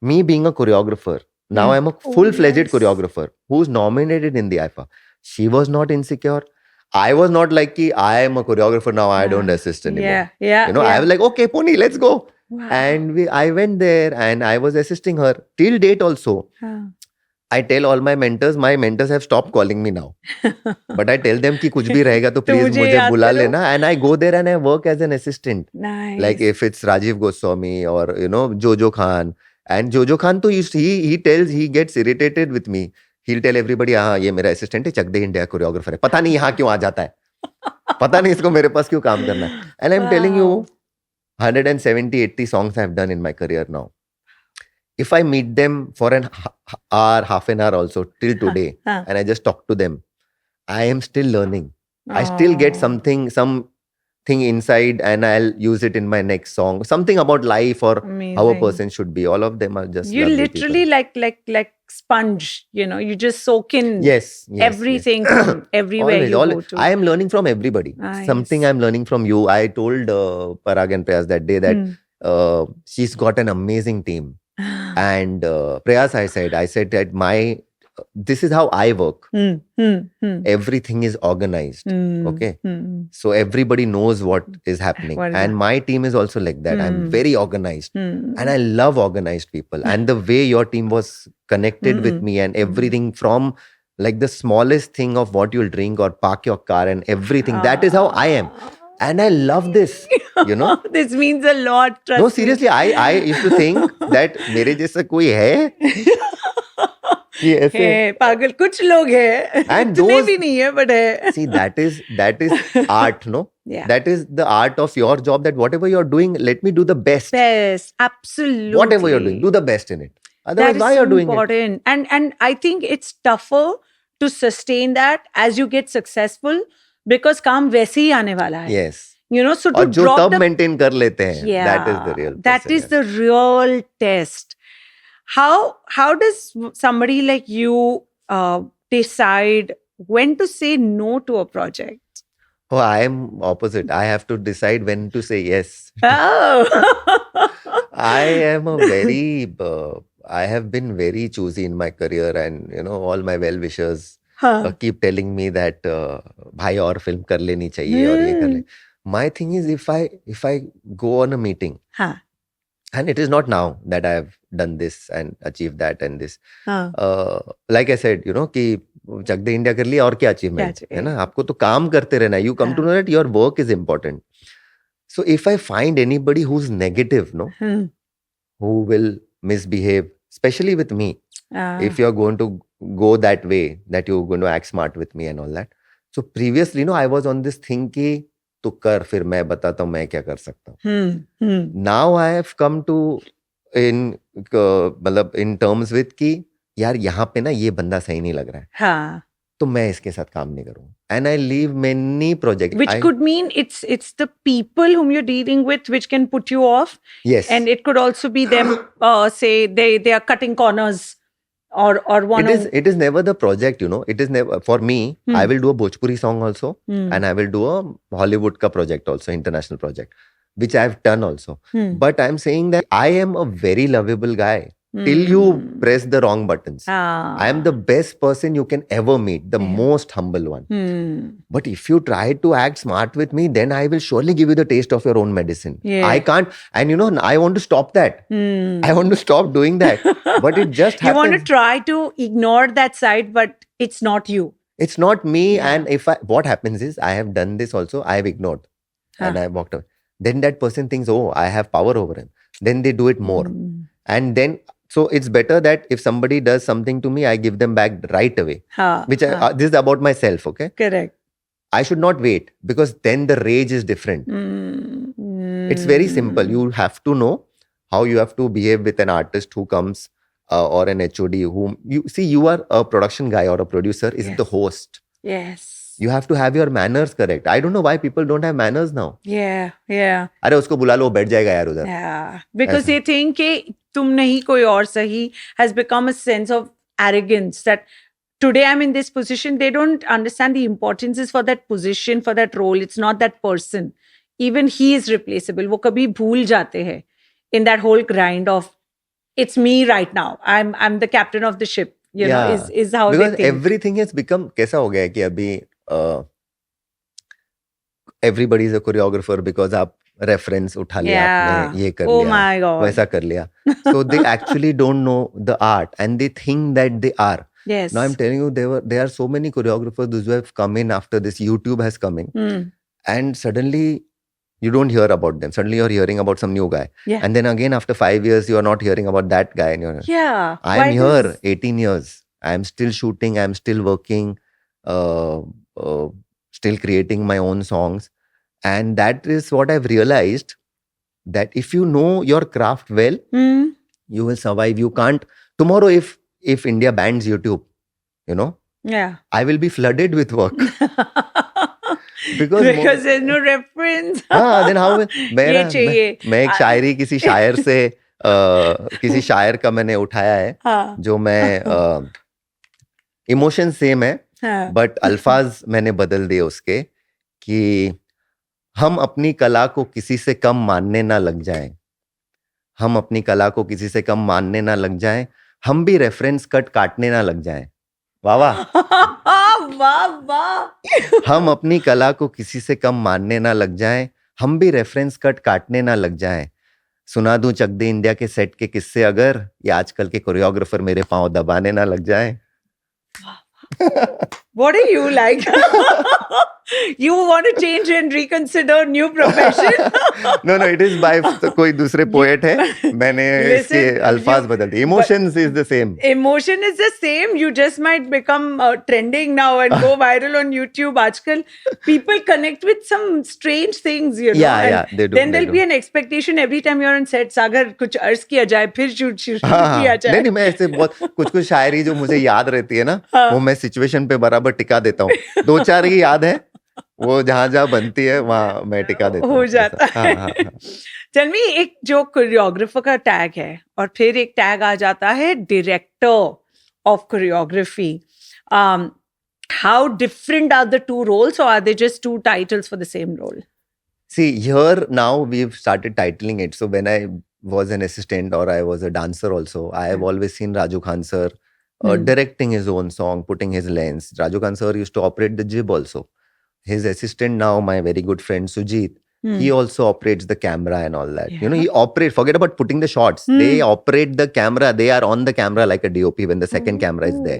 Me being a choreographer, now I'm a full-fledged choreographer who's nominated in the IFA. She was not insecure. I was not like, I am a choreographer now, I don't assist anymore. I was like, okay, Pony, let's go. Wow. And I went there and I was assisting her till date also. I tell all my mentors have stopped calling me now. But I tell them कि कुछ भी रहेगा तो please मुझे बुला लेना. And I go there and I work as an assistant. Nice. Like if it's Rajiv Goswami or Jojo Khan. And Jojo Khan तो he gets irritated with me. He'll tell everybody हाँ ये मेरा assistant है, चक De India choreographer है. पता नहीं यहाँ क्यों आ जाता है. पता नहीं इसको मेरे पास क्यों काम करना है. And I'm telling you, 170-80 songs I've done in my career now. If I meet them for an hour, half an hour also till today, and I just talk to them, I am still learning. I still get something inside, and I'll use it in my next song. Something about life or how a person should be. All of them are just you literally people. like sponge. You just soak in everything from everywhere go to. I am learning from everybody. Nice. Something I'm learning from you. I told Parag and Prayas that day that she's got an amazing team. And Prayas, I said that this is how I work. Everything is organized. Okay. So everybody knows what is happening. And my team is also like that. I'm very organized. And I love organized people. And the way your team was connected with me and everything from like the smallest thing of what you'll drink or park your car and everything. That is how I am. And I love this, This means a lot. No, seriously, I used to think that मेरे जैसा कोई है कि ऐसे पागल कुछ लोग हैं and those भी नहीं है but है. See, that is art, no? Yeah. That is the art of your job, that whatever you're doing, let me do the best. Best, absolutely. Whatever you're doing, do the best in it. Otherwise, why you're doing important. And I think it's tougher to sustain that as you get successful because काम वैसे ही आने वाला है. Yes. So to और जो drop तब the maintain कर लेते हैं, yeah, that is the real. That is the real test. How does somebody like you decide when to say no to a project? Oh, I am opposite. I have to decide when to say yes. Oh. I am a very, I have been very choosy in my career, and all my well wishers Huh. keep telling me that भाई और film कर लेनी चाहिए और ये कर ले. My thing is, if I go on a meeting, Huh. and it is not now that I have done this and achieved that and this. Huh. Like I said, कि चक दे इंडिया कर लिया और क्या अचीवमेंट है ना. आपको तो काम करते रहना. You come to know that your work is important. So if I find anybody who's negative, who will misbehave, especially with me, if you're going to go that way, that you're going to act smart with me and all that. So previously, I was on this thing कि तू कर, फिर मैं बताता हूँ मैं क्या कर सकता हूँ. Now I have come to मतलब in terms with कि यार यहाँ पे ना ये बंदा सही नहीं लग रहा है. हाँ. तो मैं इसके साथ काम नहीं करूँ. And I leave many projects. Which could mean it's the people whom you're dealing with which can put you off. Yes. And it could also be them, say they are cutting corners or one. It is never the project, It is never for me. I will do a Bhojpuri song also, and I will do a Hollywood ka project also, international project, which I have done also. But I'm saying that I am a very lovable guy. Till you press the wrong buttons. I am the best person you can ever meet, the most humble one. But if you try to act smart with me, then I will surely give you the taste of your own medicine. I can't, and I want to stop that. I want to stop doing that. But it just happens. You want to try to ignore that side, but it's not you. It's not me. And what happens is, I have done this also, I have ignored. And I have walked away. Then that person thinks, oh, I have power over him. Then they do it more. And then, so it's better that if somebody does something to me, I give them back right away. This is about myself, okay? Correct. I should not wait, because then the rage is different. It's very simple. You have to know how you have to behave with an artist who comes or an HOD whom you see. You are a production guy or a producer, is the host. Yes. You have to have your manners correct. I don't know why people don't have manners now. Yeah. अरे उसको बुला लो, बैठ जाएगा यार उधर. Yeah. Because they think कि तुम नहीं कोई और सही has become a sense of arrogance that today I'm in this position. They don't understand the importance is for that position, for that role. It's not that person. Even he is replaceable. वो कभी भूल जाते हैं in that whole grind of it's me right now. I'm the captain of the ship. You know, is how because they think. Everything has become कैसा हो गया है कि अभी everybody is a choreographer because आप reference उठा लिया आपने, ये कर लिया, my God. वैसा कर लिया. So they actually don't know the art and they think that they are. Yes. Now I'm telling you, there are so many choreographers those who have come in after this. YouTube has come in, and suddenly you don't hear about them. Suddenly you're hearing about some new guy, and then again after 5 years you are not hearing about that guy. And I'm here 18 years. I'm still shooting. I'm still working. Still creating my own songs. And that is what I've realized, that if you know your craft well, you will survive. You can't. Tomorrow, if India bans YouTube, I will be flooded with work. because there's no reference. then how will मैं एक शायरी किसी शायर का मैंने उठाया है, जो मैं इमोशन सेम है, बट अल्फाज मैंने बदल दिए उसके, कि हम अपनी कला को किसी से कम मानने ना लग जाएं. हम अपनी कला को किसी से कम मानने ना लग जाएं. हम भी रेफरेंस कट काटने ना लग जाएं. वाह वाह. हम अपनी कला को किसी से कम मानने ना लग जाएं. हम भी रेफरेंस कट काटने ना लग जाएं. सुना दूं चक दे इंडिया के सेट के किस्से, अगर ये आजकल के कोरियोग्राफर मेरे पांव दबाने ना लग जाएं. What are you like? You want to change and reconsider new profession? No, it is by कोई दूसरे poet है. मैंने इसके अल्फाज बदल दिए. Emotions is the same. Emotion is the same. You just might become trending now and go viral on YouTube. आजकल people connect with some strange things, Yeah, they do. Then there'll be an expectation every time you're on set. सागर कुछ अर्ज किया जाए, फिर shoot किया जाए. नहीं, मैं ऐसे बहुत कुछ शायरी जो मुझे याद रहती है ना, वो मैं सिचुएशन पे बराबर टिका देता हूँ. 2-4 ही याद है, वो जहाँ बनती है वहां मैं टिका देता हूँ. हो जाता है. चल मी, एक जो कोरियोग्राफर का टैग है और फिर एक टैग आ जाता है director of choreography. how different are the two roles, or are they just two titles for the same role? See, here now we've started titling it. So when I was an assistant or I was a dancer also, I have always seen Raju Khan sir directing his own song, putting his lens. Raju Khan sir used to operate the jib also. His assistant now, my very good friend Sujit, he also operates the camera and all that. You know, he operates, forget about putting the shots. They operate the camera. They are on the camera like a DOP when the second camera is there.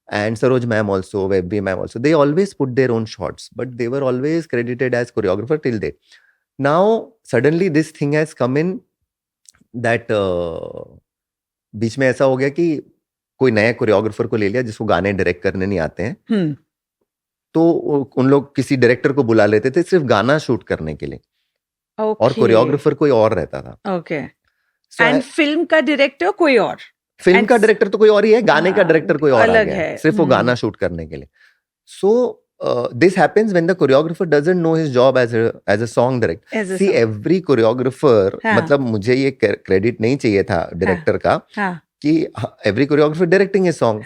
And Saroj ma'am also, Webby ma'am also. They always put their own shots, but they were always credited as choreographer till date. Now, suddenly this thing has come in that बीच में ऐसा हो गया कि कोई नया choreographer को ले लिया जिसको गाने डायरेक्ट करने नहीं आते हैं. तो उन लोग किसी डायरेक्टर को बुला लेते थे सिर्फ गाना शूट करने के लिए. और कोरियोग्राफर कोई और रहता था. ओके. एंड फिल्म का डायरेक्टर कोई और. फिल्म का डायरेक्टर तो कोई और ही है, गाने का डायरेक्टर कोई और अलग है, सिर्फ वो गाना शूट करने के लिए. सो this happens when the choreographer doesn't know his job as a song director. See, every choreographer, मतलब मुझे ये क्रेडिट नहीं चाहिए था डायरेक्टर का कि every choreographer directing a song.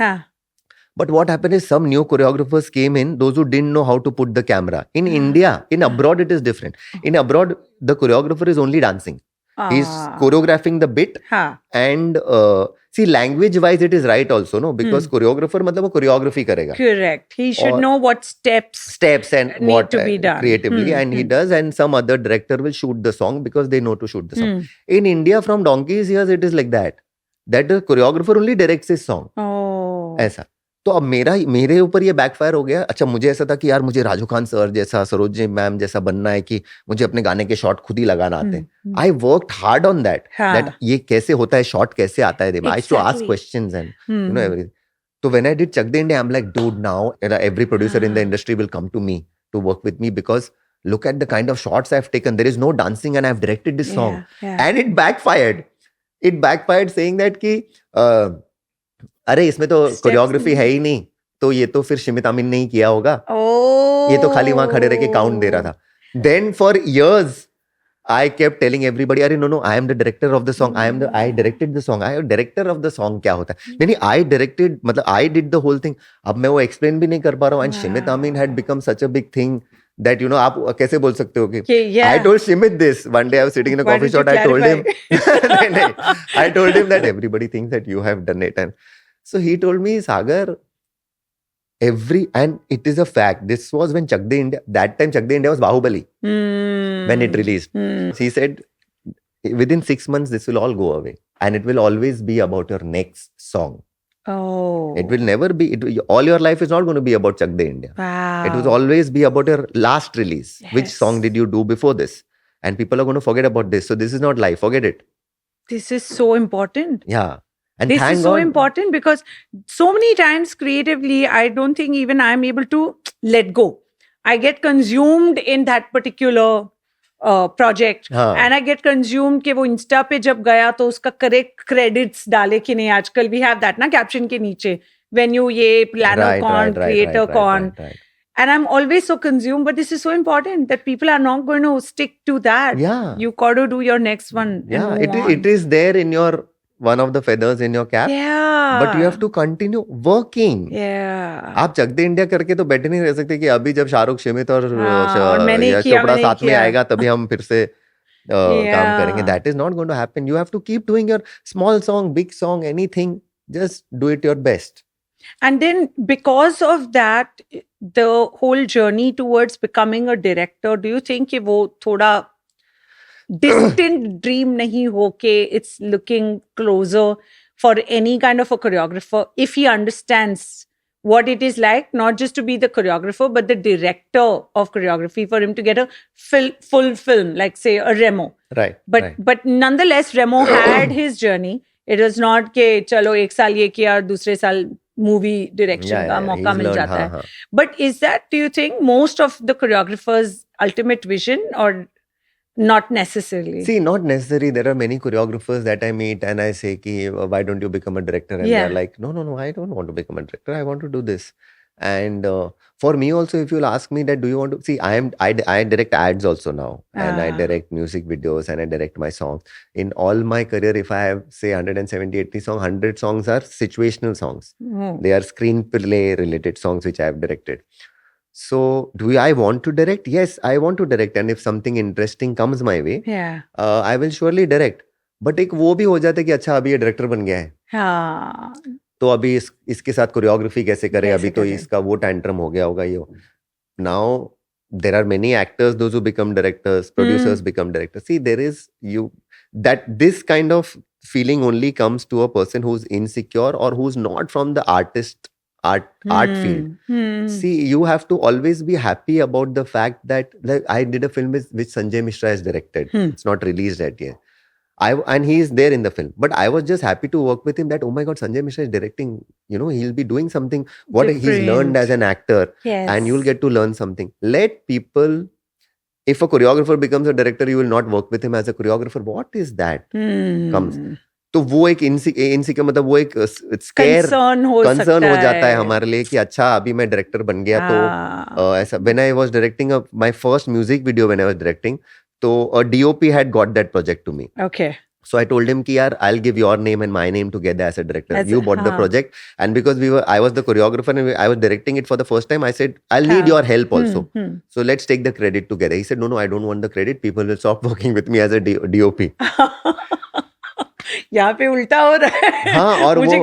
But what happened is some new choreographers came in, those who didn't know how to put the camera. In India, in abroad it is different. In abroad, the choreographer is only dancing. He's choreographing the bit and see, language wise it is right also, no, because choreographer मतलब वो choreography करेगा. Correct. He should know what steps and need what to be done creatively, and he does, and some other director will shoot the song because they know to shoot the song. In India, from donkey's years, it is like that the choreographer only directs his song. ऐसा. तो अब मेरे ऊपर ये backfire हो गया. अच्छा, मुझे ऐसा था कि यार मुझे राजू खान सर जैसा, सरोज मैम जैसा बनना है कि मुझे अपने गाने के शॉट खुद ही लगाना आते हैं. I worked hard on that ये कैसे होता है, शॉट कैसे आता है. I to ask questions and you know everything. तो when I did Chak De India, I am like, dude, now every producer in the industry will come to me to work with me because look at the kind of shots I've taken. There is no dancing and I've directed this song. And it backfired. It backfired saying that कि अरे इसमें तो choreography है ही नहीं, तो ये तो फिर शिमित अमीन ने ही किया होगा. ये तो खाली वहां खड़े रह के काउंट दे रहा था. Then for years I kept telling everybody, अरे no, I am the director of the song. I directed the song. I am director of the song. क्या होता है? नहीं, I directed, मतलब I did the whole thing. अब मैं वो explain भी नहीं कर पा रहा हूँ. And शिमित Amin had become such a big thing that, you know, आप कैसे बोल सकते हो कि I told Shimit this. One day I was sitting in a coffee shop. I told him I told him that everybody thinks that you have done it. And so he told me, Sagar, and it is a fact. This was when Chak De India, that time Chak De India was Bahubali when it released. So he said, within 6 months, this will all go away. And it will always be about your next song. It will never be, all your life is not going to be about Chak De India. Wow. It will always be about your last release. Yes. Which song did you do before this? And people are going to forget about this. So this is not life. Forget it. This is so important. Yeah. And this is so important because so many times creatively, I don't think even I'm able to let go. I get consumed in that particular project and I get consumed कि वो Insta पे जब गया तो उसका correct credits डाले कि नहीं. आजकल we have that ना कैप्शन के नीचे when you ये planner con, creator con. And I'm always so consumed, but this is so important that people are not going to stick to that. Yeah. You got to do your next one. Yeah, it is there in your, one of the feathers in your cap. Yeah. But you have to continue working. Yeah. आप चक De India करके तो बैठे नहीं रह सकते कि अभी जब शाहरुख, शिमित और यश चोपड़ा साथ में आएगा तभी हम फिर से काम करेंगे. That is not going to happen. You have to keep doing your small song, big song, anything. Just do it your best. And then because of that, the whole journey towards becoming a director, do you think कि वो थोड़ा distant dream nahi ho ke it's looking closer for any kind of a choreographer if he understands what it is like, not just to be the choreographer but the director of choreography, for him to get a full film, like say a Remo. Right. But nonetheless Remo had his journey. It was not ke chalo ek saal ye kiya aur dusre saal movie direction ka mauka mil jata hai. But is that, do you think, most of the choreographers' ultimate vision, or not necessarily? See, not necessary. There are many choreographers that I meet and I say, ki, why don't you become a director? And they're like, no, I don't want to become a director. I want to do this. And For me also, if you'll ask me that, do you want to see? I direct ads also now, and I Ah. direct music videos, and I direct my songs. In all my career, if I have say 170, 80 songs, 100 songs are situational songs. Oh. They are screenplay related songs which I have directed. So, do I want to direct? Yes, I want to direct, and if something interesting comes my way, Yeah. I will surely direct. But एक वो भी हो जाता है कि अच्छा अभी ये डायरेक्टर बन गया है, हाँ. तो अभी इसके साथ कोरियोग्राफी कैसे करे, कैसे अभी तो करे? इसका वो टैंट्रम हो गया होगा, ये now there are many actors, those who become directors, producers become directors. See, there is that this kind of feeling only comes to a person who's insecure or who's not from the art field. See, you have to always be happy about the fact that, like, I did a film which Sanjay Mishra has directed. It's not released yet. And he is there in the film, but I was just happy to work with him, that oh my god, Sanjay Mishra is directing, he'll be doing something what he's learned as an actor. Yes. And you'll get to learn something. Let people, if a choreographer becomes a director, you will not work with him as a choreographer. What is that? Comes. तो वो एक insecure, मतलब वो एक square concern हो जाता है हमारे लिए कि अच्छा अभी मैं डायरेक्टर बन गया तो ऐसा. When I was directing my first music video, when I was directing, तो a DOP had got that project to me. Okay. So I told him कि यार, I'll give your name and my name together as a director. You bought the project, and because I was the choreographer and I was directing it for the first time, I said I'll need your help also. So let's take the credit together. He said no, I don't want the credit. People will stop working with me as a DOP. यहाँ पे उल्टा हो रहा है. हाँ, और मुझे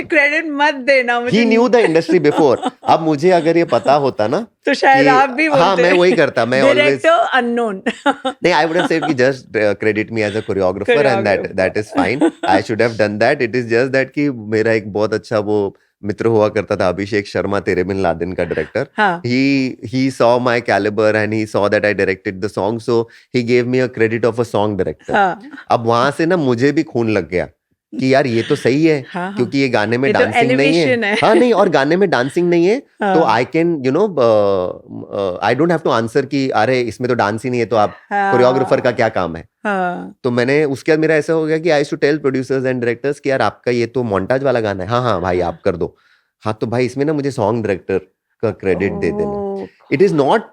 credit मत देना. He knew the industry before. अब मुझे अगर ये पता होता ना, तो शायद आप भी बोलते. हाँ, मैं वही करता. मैं डायरेक्टर अननोन. नहीं, I would have said कि just credit me as a choreographer and that is fine. I should have done that. It is just that कि मेरा एक बहुत अच्छा वो मित्र हुआ करता था, अभिषेक शर्मा, तेरे बिन लादेन का director. He saw my caliber and he saw that I directed the song, so he gave me a credit of a song director. अब वहां से ना मुझे भी खून लग गया कि यार ये तो सही है, क्योंकि ये गाने में डांसिंग नहीं है. हाँ, नहीं, और गाने में डांसिंग नहीं है, तो I can I don't have to answer कि अरे इसमें तो डांस ही नहीं है, तो आप कोरियोग्राफर का क्या काम है. तो मैंने उसके बाद मेरा ऐसा हो गया कि I to tell producers and directors कि यार आपका ये तो मोन्टाज वाला गाना है. हाँ भाई, आप कर दो. हाँ, तो भाई इसमें ना मुझे सॉन्ग डायरेक्टर का क्रेडिट दे देना. It is not,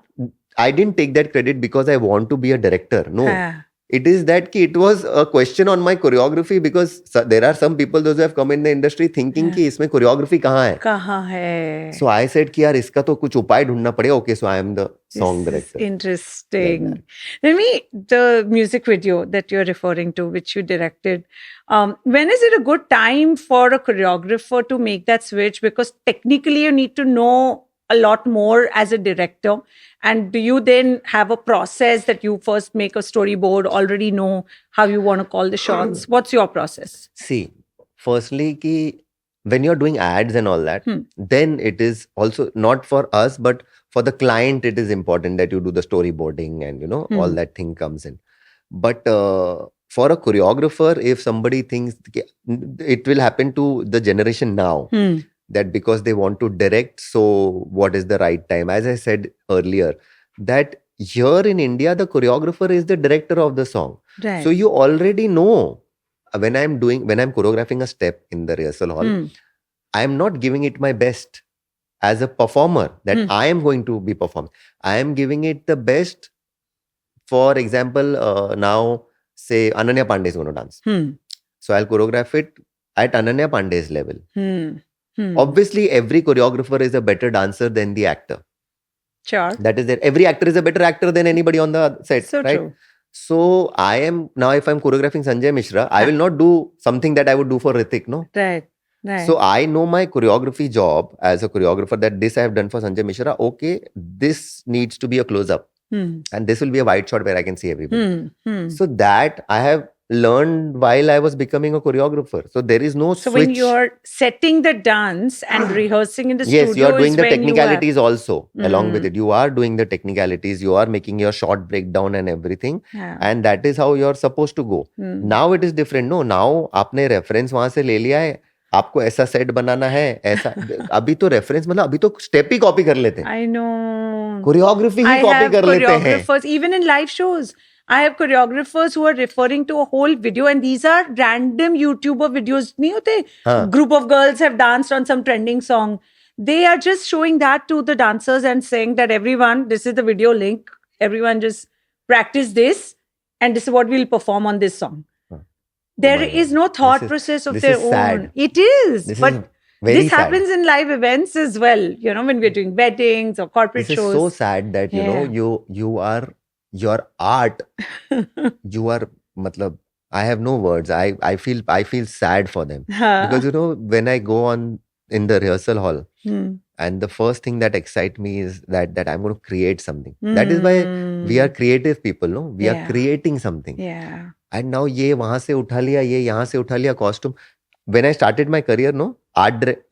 I didn't take that credit because I want to be a director. No, it is that ki it was a question on my choreography, because there are some people those who have come in the industry thinking कि इसमें choreography कहाँ है. So I said कि यार इसका तो कुछ उपाय ढूंढना पड़ेगा. Okay, so I am the song director. Interesting. Tell me, the music video that you're referring to, which you directed, when is it a good time for a choreographer to make that switch? Because technically you need to know a lot more as a director. And do you then have a process that you first make a storyboard, already know how you want to call the shots? What's your process? See, firstly, ki when you're doing ads and all that, then it is also not for us, but for the client, it is important that you do the storyboarding and, all that thing comes in. But for a choreographer, if somebody thinks it will happen to the generation now, that because they want to direct, so what is the right time? As I said earlier, that here in India, the choreographer is the director of the song. Right. So you already know, when I'm choreographing a step in the rehearsal hall, I am not giving it my best as a performer that I am going to be performing. I am giving it the best. For example, now say Ananya Pandey is going to dance. So I'll choreograph it at Ananya Pandey's level. Obviously, every choreographer is a better dancer than the actor. Sure. That is there. Every actor is a better actor than anybody on the set. So right? true. So I am now, if I'm choreographing Sanjay Mishra, I will not do something that I would do for Hrithik, no? Right. So I know my choreography job as a choreographer, that this I have done for Sanjay Mishra. Okay, this needs to be a close-up. And this will be a wide shot where I can see everybody. So that I have learned while I was becoming a choreographer. So there is no switch. So when you're setting the dance and rehearsing in the studio, yes, you are doing the technicalities also along with it. You are doing the technicalities. You are making your shot breakdown and everything. And that is how you're supposed to go. Now it is different. No, now आपने reference वहां से ले लिया है. आपको ऐसा set बनाना है, ऐसा. अभी तो रेफरेंस मतलब अभी तो स्टेप ही कॉपी कर लेते हैं. I know. Choreography he copy कर लेते हैं. Even in live shows, I have choreographers who are referring to a whole video, and these are random YouTuber videos. नहीं होते? Group of girls have danced on some trending song. they are just showing that to the dancers and saying that everyone, this is the video link, everyone just practice this, and this is what we'll perform on this song. There my is God. no thought This is- process of this their is own. sad. It is, This but is very this sad. happens in live events as well. You know, when we're doing weddings or corporate This is shows. so sad that you know Yeah. you are your art. You are matlab, I have no words. I feel sad for them because you know when I go on in the rehearsal hall and the first thing that excites me is that I'm going to create something. That is why we are creative people, no? We are Yeah. creating something. Yeah. And now ये वहां से उठा लिया, ये यहाँ से उठा लिया costume. When I started my career, no,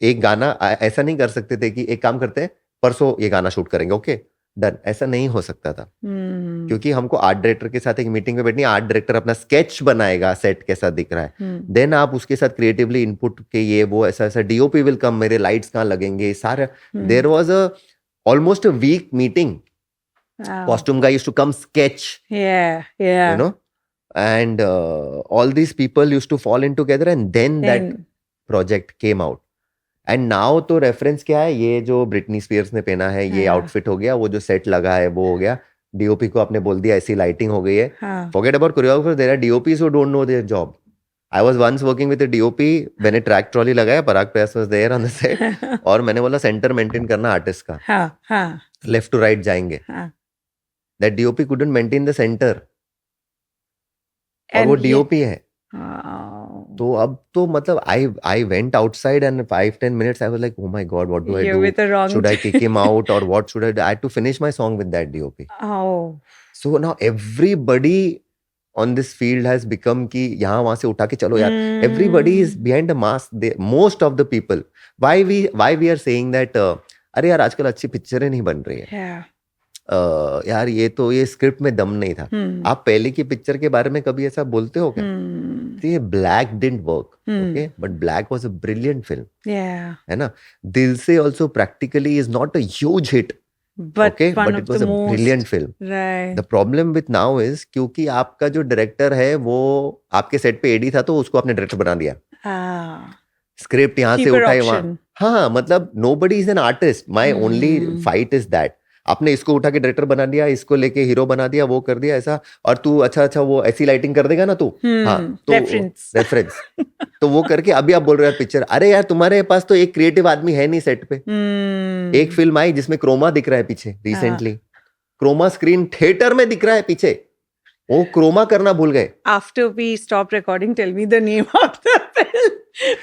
एक गाना ऐसा नहीं कर सकते थे कि एक काम करते हैं परसों ये गाना शूट करेंगे, ओके डन. ऐसा नहीं हो सकता था क्योंकि हमको आर्ट डायरेक्टर के साथ एक मीटिंग में बैठनी. आर्ट डायरेक्टर अपना स्केच बनाएगा, सेट कैसा दिख रहा है, देन आप उसके साथ क्रिएटिवली इनपुट के ये वो ऐसा ऐसा डीओपी विल कम, मेरे लाइट्स कहाँ लगेंगे, सारा. There was a almost a week meeting. Costume guy used to come sketch, Yeah. Yeah. you know, and all these people used to fall in together and then that Then- project came out. And now तो reference क्या है, ये जो Britney Spears ने पहना है ये हाँ. आउटफिट हो गया, वो जो सेट लगा है वो हो गया, डीओपी को आपने बोल दिया ऐसी लाइटिंग हो गई है. हाँ. Forget about choreographers, there are DOPs who don't know their job. I was once working with a DOP, मैंने ट्रैक ट्रॉली लगाया, पराग प्रयास was there on the set और मैंने बोला सेंटर मेंटेन करना आर्टिस्ट का, हाँ. हाँ. लेफ्ट टू राइट जाएंगे. हाँ. That DOP couldn't maintain the center और And वो ye- DOP है. Oh. तो अब तो मतलब I went outside and 5-10 minutes I was like, oh my god, what do I You're do? with the wrong. Should I kick him out or what should I do? I had to finish my song with that DOP. Oh. So now everybody on this field has become कि यहाँ वहाँ से उठा के चलो यार. Everybody is behind the mask. Most of the people. Why we are saying that? अरे यार आजकल अच्छी पिक्चरें नहीं बन रही है. Yeah. यार ये स्क्रिप्ट में दम नहीं था. आप पहले की पिक्चर के बारे में कभी ऐसा बोलते हो क्या? ये black didn't work, okay, but black was a brilliant film. Yeah. है ना? दिल से also practically is not a huge hit, But okay, one but of it was the a most. brilliant film. Right. The problem with now is क्योंकि आपका जो director है वो आपके सेट पे एडी था तो उसको आपने डायरेक्टर बना दिया. Ah. स्क्रिप्ट यहाँ से Cheaper उठाई option. वहाँ. हाँ, मतलब nobody is an artist. My only fight is that आपने इसको उठा के डायरेक्टर बना दिया, इसको लेके हीरो बना दिया, वो कर दिया ऐसा, और तू अच्छा वो ऐसी लाइटिंग कर देगा ना तू. हाँ, तो रेफरेंस तो वो करके अभी आप बोल रहे हो पिक्चर. अरे यार तुम्हारे पास तो एक क्रिएटिव आदमी है नहीं सेट पे. एक फिल्म आई जिसमें क्रोमा दिख रहा है पीछे रिसेंटली. क्रोमा स्क्रीन थिएटर में दिख रहा है पीछे. वो क्रोमा करना भूल गए. After we stop recording, tell me the name of the film.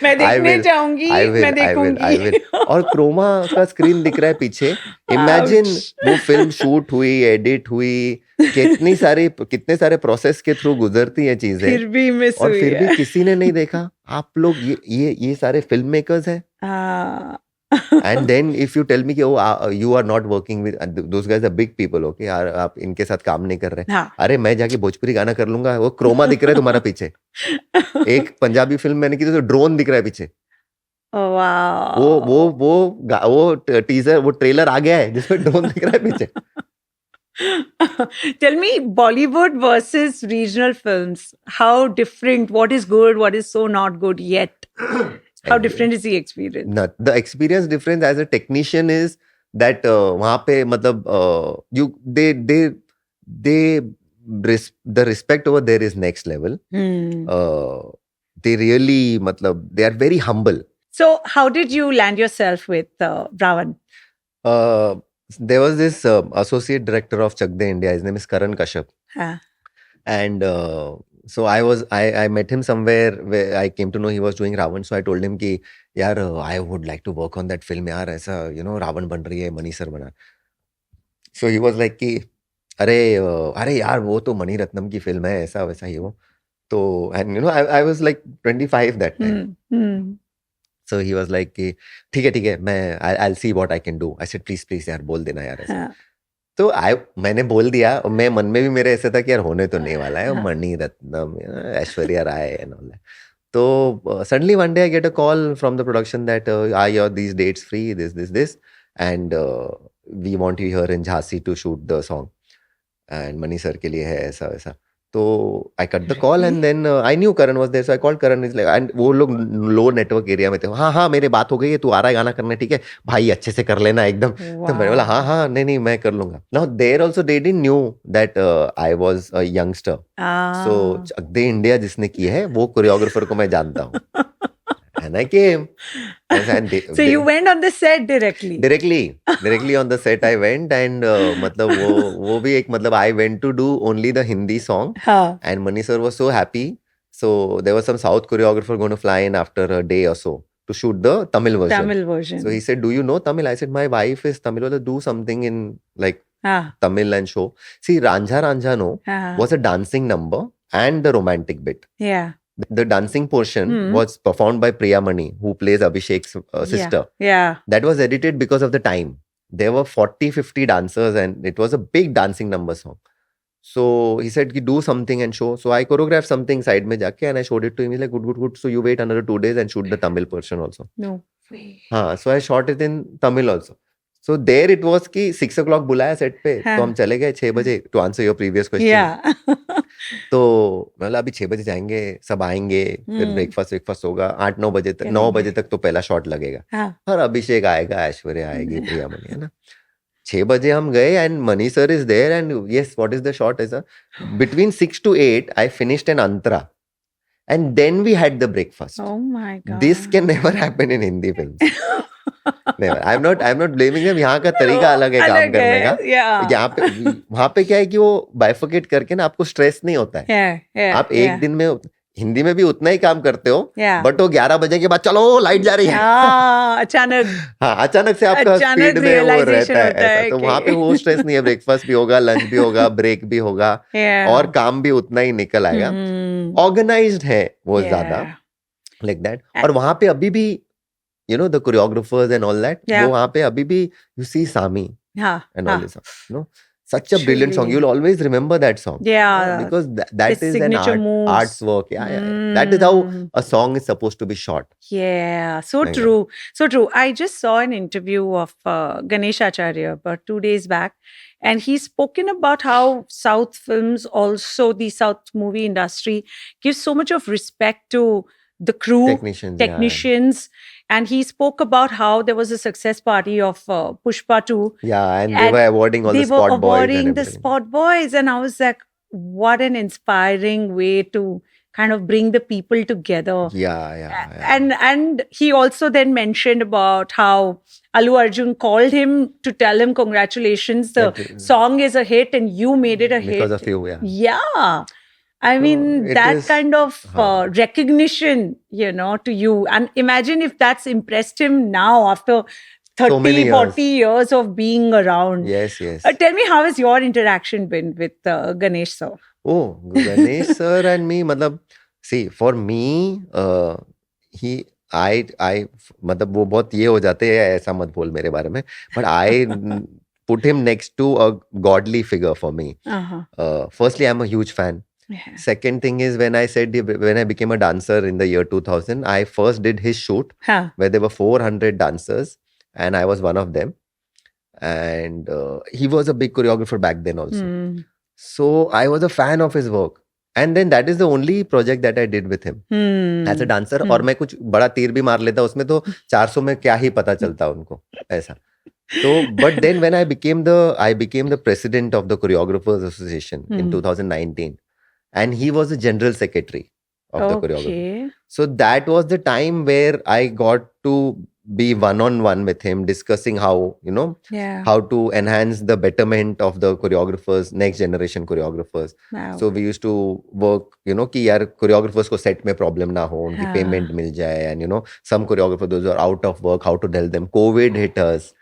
मैं देखने जाऊंगी, मैं देखूंगी. I will. और क्रोमा का स्क्रीन दिख रहा है पीछे. इमेजिन वो फिल्म शूट हुई, एडिट हुई, कितने सारे प्रोसेस के थ्रू गुजरती है चीजें, फिर भी मिस और हुई फिर है. भी किसी ने नहीं देखा. आप लोग ये सारे फिल्म मेकर्स हैं. And then if you tell me कि you are not working with those guys are big people, okay, यार आप इनके साथ काम नहीं कर रहे. हाँ. अरे मैं जाके भोजपुरी गाना कर लूंगा. वो क्रोमा दिख रहा है तुम्हारा पीछे. एक पंजाबी फिल्म मैंने की तो ड्रोन दिख रहा है पीछे. Wow. वो टीजर, वो ट्रेलर आ गया है जिसमें ड्रोन दिख रहा है पीछे. Tell me, Bollywood versus regional films. How different? What is good? What is so not good yet? How different is the experience? No, the experience difference as a technician is that वहाँ पे मतलब the respect over there is next level. They really मतलब they are very humble. So how did you land yourself with Ravan? There was this associate director of Chak De India. His name is Karan Kashyap. And so I met him somewhere where I came to know he was doing Ravan. So I told him कि यार I would like to work on that film यार, ऐसा Ravan बन रही है, money sir बना. So he was like कि अरे यार वो तो मणि रत्नम की फिल्म है, ऐसा वैसा ही वो. तो and I was like 25 that time. So he was like कि ठीक है मैं I'll see what I can do. I said please यार बोल देना यार ऐसा. तो मैंने बोल दिया और मैं मन में भी मेरे ऐसे था कि यार होने तो नहीं वाला है, Mani Ratnam, Aishwarya Rai and all that. तो suddenly one day I get a call from the production that are your these dates free, this and we want you here in Jhansi to shoot the song and Mani sir के लिए है ऐसा वैसा. तो I cut the call and then I knew Karan was there, so I called Karan, is like, and वो लोग लो network area में थे. हाँ हाँ मेरी बात हो गई है, तू आ रहा है गाना करने, ठीक है भाई अच्छे से कर लेना एकदम. तो मैंने बोला हाँ हाँ नहीं नहीं मैं कर लूंगा. Now there also they didn't know that I was a youngster. So Chak De India जिसने की है वो कोरियोग्राफर को मैं जानता हूँ. And I came. And So you went on the set directly. Directly on the set I went, and मतलब वो भी एक मतलब I went to do only the Hindi song. हाँ. And Mani sir was so happy. So there was some South choreographer going to fly in after a day or so to shoot the Tamil version. So he said, "Do you know Tamil?" I said, "My wife is Tamil. Well, do something in like Tamil and show." See, Ranjha Ranjha No was a dancing number and the romantic bit. Yeah. The dancing portion was performed by Priya Mani, who plays Abhishek's sister. Yeah. That was edited because of the time. There were 40-50 dancers and it was a big dancing number song. So he said, do something and show. So I choreographed something side mein jaake and I showed it to him. He's like, good. So you wait another 2 days and shoot the Tamil portion also. No way. So I shot it in Tamil also. So there it was कि 6 o'clock बुलाया set पे, तो हम चले गए 6 बजे. To answer your previous question. Yeah. तो मतलब अभी 6 बजे जाएंगे, सब आएंगे, फिर ब्रेकफास्ट होगा, 8-9 बजे तक, 9 बजे तक तो पहला शॉट लगेगा. और अभिषेक आएगा, ऐश्वर्या आएगी, प्रिया मनी, है ना. 6 बजे हम गए and Mani sir is there and yes what is the shot is between 6 to 8 I finished an antara and then we had the breakfast. Oh my God. This can never happen in Hindi films. Never. I'm not blaming them. यहाँ का तरीका अलग है काम करने का. यहाँ पे वहाँ पे क्या है कि वो बाइफर्केट करके ना आपको स्ट्रेस नहीं होता है. आप एक दिन में हिंदी में भी उतना ही काम करते हो, बट वो 11 बजे के बाद चलो लाइट जा रही है, अचानक से आपका स्पीड में वो रहता है ऐसा. तो वहाँ पे वो स्ट्रेस नहीं है. ब्रेकफास्ट भी होगा, लंच भी होगा, ब्रेक भी होगा, और काम भी उतना ही निकल आएगा. ऑर्गेनाइज्ड है वो ज्यादा, लाइक दैट. और वहाँ पे अभी भी you know the choreographers and all that, वो वहाँ पे अभी भी you see Sami and all this, you know, such a brilliant song. You'll always remember that song. Because that is an art's work. That is how a song is supposed to be shot. So true. So true. I just saw an interview of Ganesh Acharya about 2 days back, and he's spoken about how South films, also the South movie industry, gives so much of respect to the crew, technicians. And he spoke about how there was a success party of Pushpa 2. And they were awarding all the spot boys. They were awarding the spot boys. And I was like, what an inspiring way to kind of bring the people together. And he also then mentioned about how Allu Arjun called him to tell him, congratulations, the song is a hit and you made it a hit. Because of you, Yeah. I mean, that kind of recognition, you know, to you. And imagine if that's impressed him now after 30, 40 years of being around. Yes. Tell me, how has your interaction been with Ganesh sir? Oh, Ganesh sir and me, matlab, see, for me, I मतलब वो बहुत ये हो जाते हैं, ऐसा मत बोल मेरे बारे में, but I put him next to a godly figure for me. Firstly, I'm a huge fan. Second thing is when I became a dancer in the year 2000, I first did his shoot where there were 400 dancers and I was one of them. And he was a big choreographer back then also. So I was a fan of his work. And then that is the only project that I did with him as a dancer. और मैं कुछ बड़ा तीर भी मार लेता उसमें, तो 400 में क्या ही पता चलता उनको ऐसा. So, but then when I became the president of the Choreographers Association in 2019. And he was the general secretary of the choreography. So that was the time where I got to be one-on-one with him, discussing how, you know, how to enhance the betterment of the choreographers, next generation choreographers. So we used to work, you know, कि यार choreographers को set में problem ना हो, उनकी payment मिल जाए, and you know, some choreographers, those are out of work, how to tell them. COVID hit us.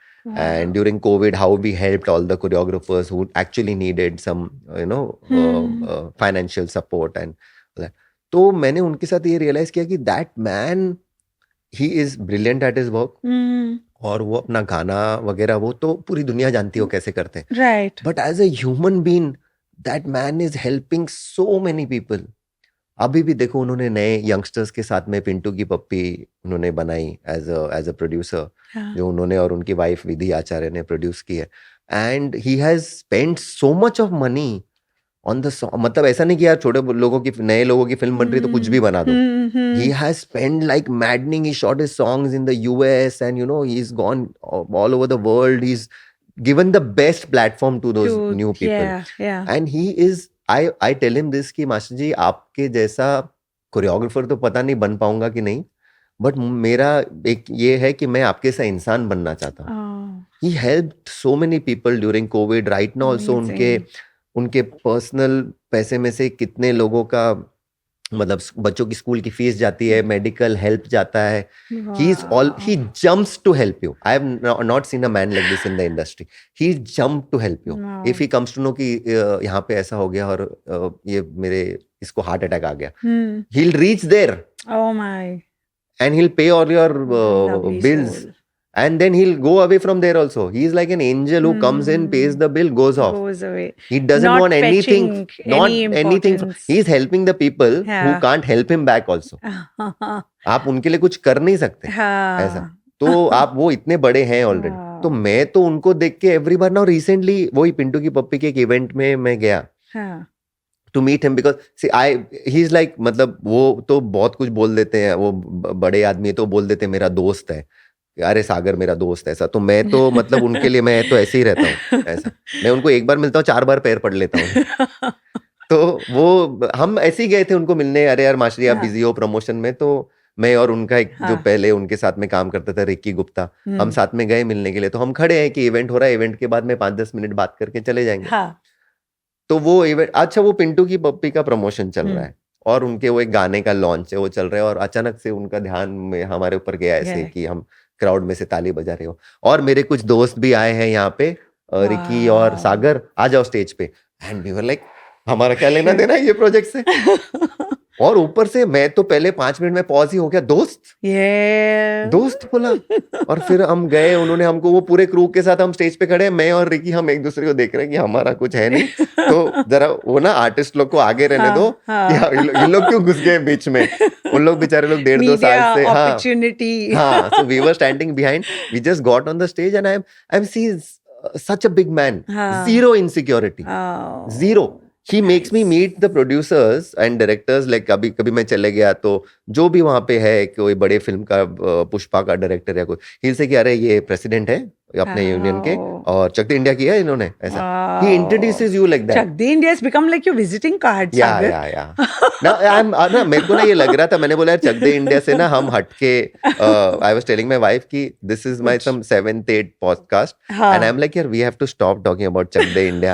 And during COVID, how we helped all the choreographers who actually needed some, you know, financial support and that. तो मैंने उनके साथ ये realize किया कि that man, he is brilliant at his work. और वो अपना गाना वगैरह वो तो पूरी दुनिया जानती हो कैसे करते हैं. Right. But as a human being, that man is helping so many people. अभी भी देखो उन्होंने नए यंगस्टर्स के साथ में पिंटू की पप्पी उन्होंने बनाई एज अ प्रोड्यूसर, जो उन्होंने और उनकी वाइफ विधि आचार्य ने प्रोड्यूस की है. And he has spent so much of money on the song, मतलब ऐसा नहीं कि यार छोटे लोगों की, नए लोगों की फिल्म बन रही है तो कुछ भी बना दो. He has spent like maddening. He shot his songs in the US, and you know, he's gone all over the world. He's given the best platform to those new people. Yeah. And he is, I tell him this कि master जी आपके जैसा choreographer तो पता नहीं बन पाऊंगा कि नहीं, बट मेरा एक ये है कि मैं आपके जैसा इंसान बनना चाहता हूँ. He helped so many people during COVID. Right now also उनके पर्सनल पैसे में से कितने लोगों का, मतलब बच्चों की स्कूल की फीस जाती है, मेडिकल हेल्प जाता है. He jumps to help you. I have not seen a man like this in the industry. He jumped to help you. Wow. If he comes to know कि यहाँ पे ऐसा हो गया और ये मेरे इसको हार्ट अटैक आ गया, he'll reach there. Oh my. And he'll pay all your Lovely bills. soul. And then he'll go away from there also. He's like an angel who comes in, pays the bill, goes off. Goes away. He doesn't Not want anything, fetching not any anything. importance. He's helping the people who Yeah. can't help him back also. आप उनके लिए कुछ कर नहीं सकते ऐसा. तो आप वो इतने बड़े हैं ऑलरेडी. तो मैं तो उनको देख के एवरी बार, नाउ रिसेंटली वही पिंटू की पप्पी के एक इवेंट में मैं गया to meet him, because see he's like, मतलब वो तो बहुत कुछ बोल देते हैं, वो बड़े आदमी तो बोल देते हैं मेरा दोस्त है, अरे सागर मेरा दोस्त, ऐसा. तो मैं तो मतलब उनके लिए मैं तो ऐसे ही रहता हूँ ऐसा. मैं उनको एक बार मिलता हूँ 4 बार पैर पड़ लेता हूँ. तो वो हम ऐसे ही गए थे उनको मिलने, अरे यार मास्टर जी आप बिजी हो प्रमोशन में. तो मैं और उनका एक जो पहले उनके साथ में काम करता था रिक्की गुप्ता, हम साथ में गए मिलने के लिए. तो हम खड़े हैं कि इवेंट हो रहा है, इवेंट के बाद में 5-10 मिनट बात करके चले जाएंगे. तो वो इवेंट, अच्छा वो पिंटू की पप्पी का प्रमोशन चल रहा है और उनके वो एक गाने का लॉन्च है वो चल रहा है, और अचानक से उनका ध्यान में हमारे ऊपर गया ऐसे कि हम क्राउड में से ताली बजा रहे हो, और मेरे कुछ दोस्त भी आए हैं यहाँ पे, रिकी और सागर, आ जाओ स्टेज पे. एंड वी वर लाइक, हमारा क्या लेना देना है ये प्रोजेक्ट से. और ऊपर से मैं तो पहले 5 मिनट में पॉज ही हो गया, दोस्त बोला. और फिर हम गए, उन्होंने हमको, वो पूरे क्रू के साथ हम स्टेज पे खड़े, मैं और रिकी हम एक दूसरे को देख रहे हैं कि हमारा कुछ है नहीं, तो जरा वो ना आर्टिस्ट लोग को आगे रहने दो. ये लोग क्यों घुस गए बीच में, उन लोग बेचारे लोग 1.5-2 साल से. हाँ, so we were standing behind, we just got on the stage and I'm seeing such a big man, zero insecurity, zero. He makes me meet the producers and directors. Like कभी मैं चले गया तो जो भी वहाँ पे है, कोई बड़े फिल्म का पुष्पा का डायरेक्टर या कोई, हिल से कि अरे ये प्रेसिडेंट है अपने यूनियन के और चक दे इंडिया की है इन्होंने, ऐसा. He introduces you like that. Chak De India has become like your visiting card. Yeah. ना मेरे को ना ये लग रहा था, मैंने बोला यार चक दे इंडिया से ना हम हटके, I was telling my wife कि this is my some 7th 8th podcast and I'm like यार we have to stop talking about Chak De India.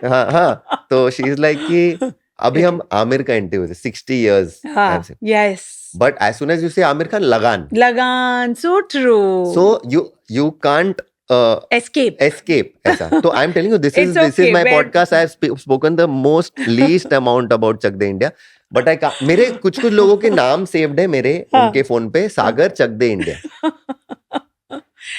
हाँ, तो she is like कि अभी हम आमिर का इंटरव्यू थे 60 years. Yes. But as soon as you say Amir Khan, Lagan, so true. So you can't escape. ऐसा. So I'm telling you, this is my podcast. I have spoken the most least amount about Chak De India. But I can't. मेरे कुछ लोगों के नाम saved है मेरे उनके phone पे, सागर चक De India.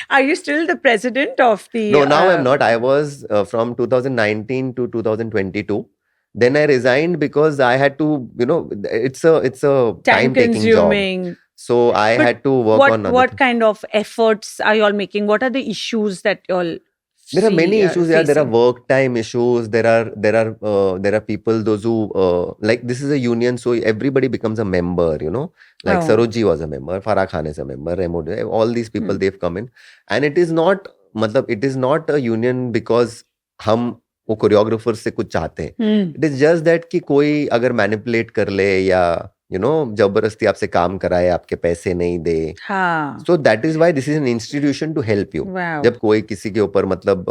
Are you still the president of the? No, now I'm not. I was from 2019 to 2022. Then I resigned because I had to, it's a time-taking job. So I had to work on other What things. kind of efforts are you all making? What are the issues that you all? There are many issues. Yeah, there are work time issues. There are people, those who like, this is a union, so everybody becomes a member. Like Sarojji was a member, Farah Khan is a member, Remo, all these people they've come in, and it is not a union because हम वो choreographer से कुछ चाहते हैं. It is just that कि कोई अगर manipulate कर ले या जबरदस्ती आपसे काम कराए, आपके पैसे नहीं दे. So that is why this is an institution to help you. जब कोई किसी के ऊपर मतलब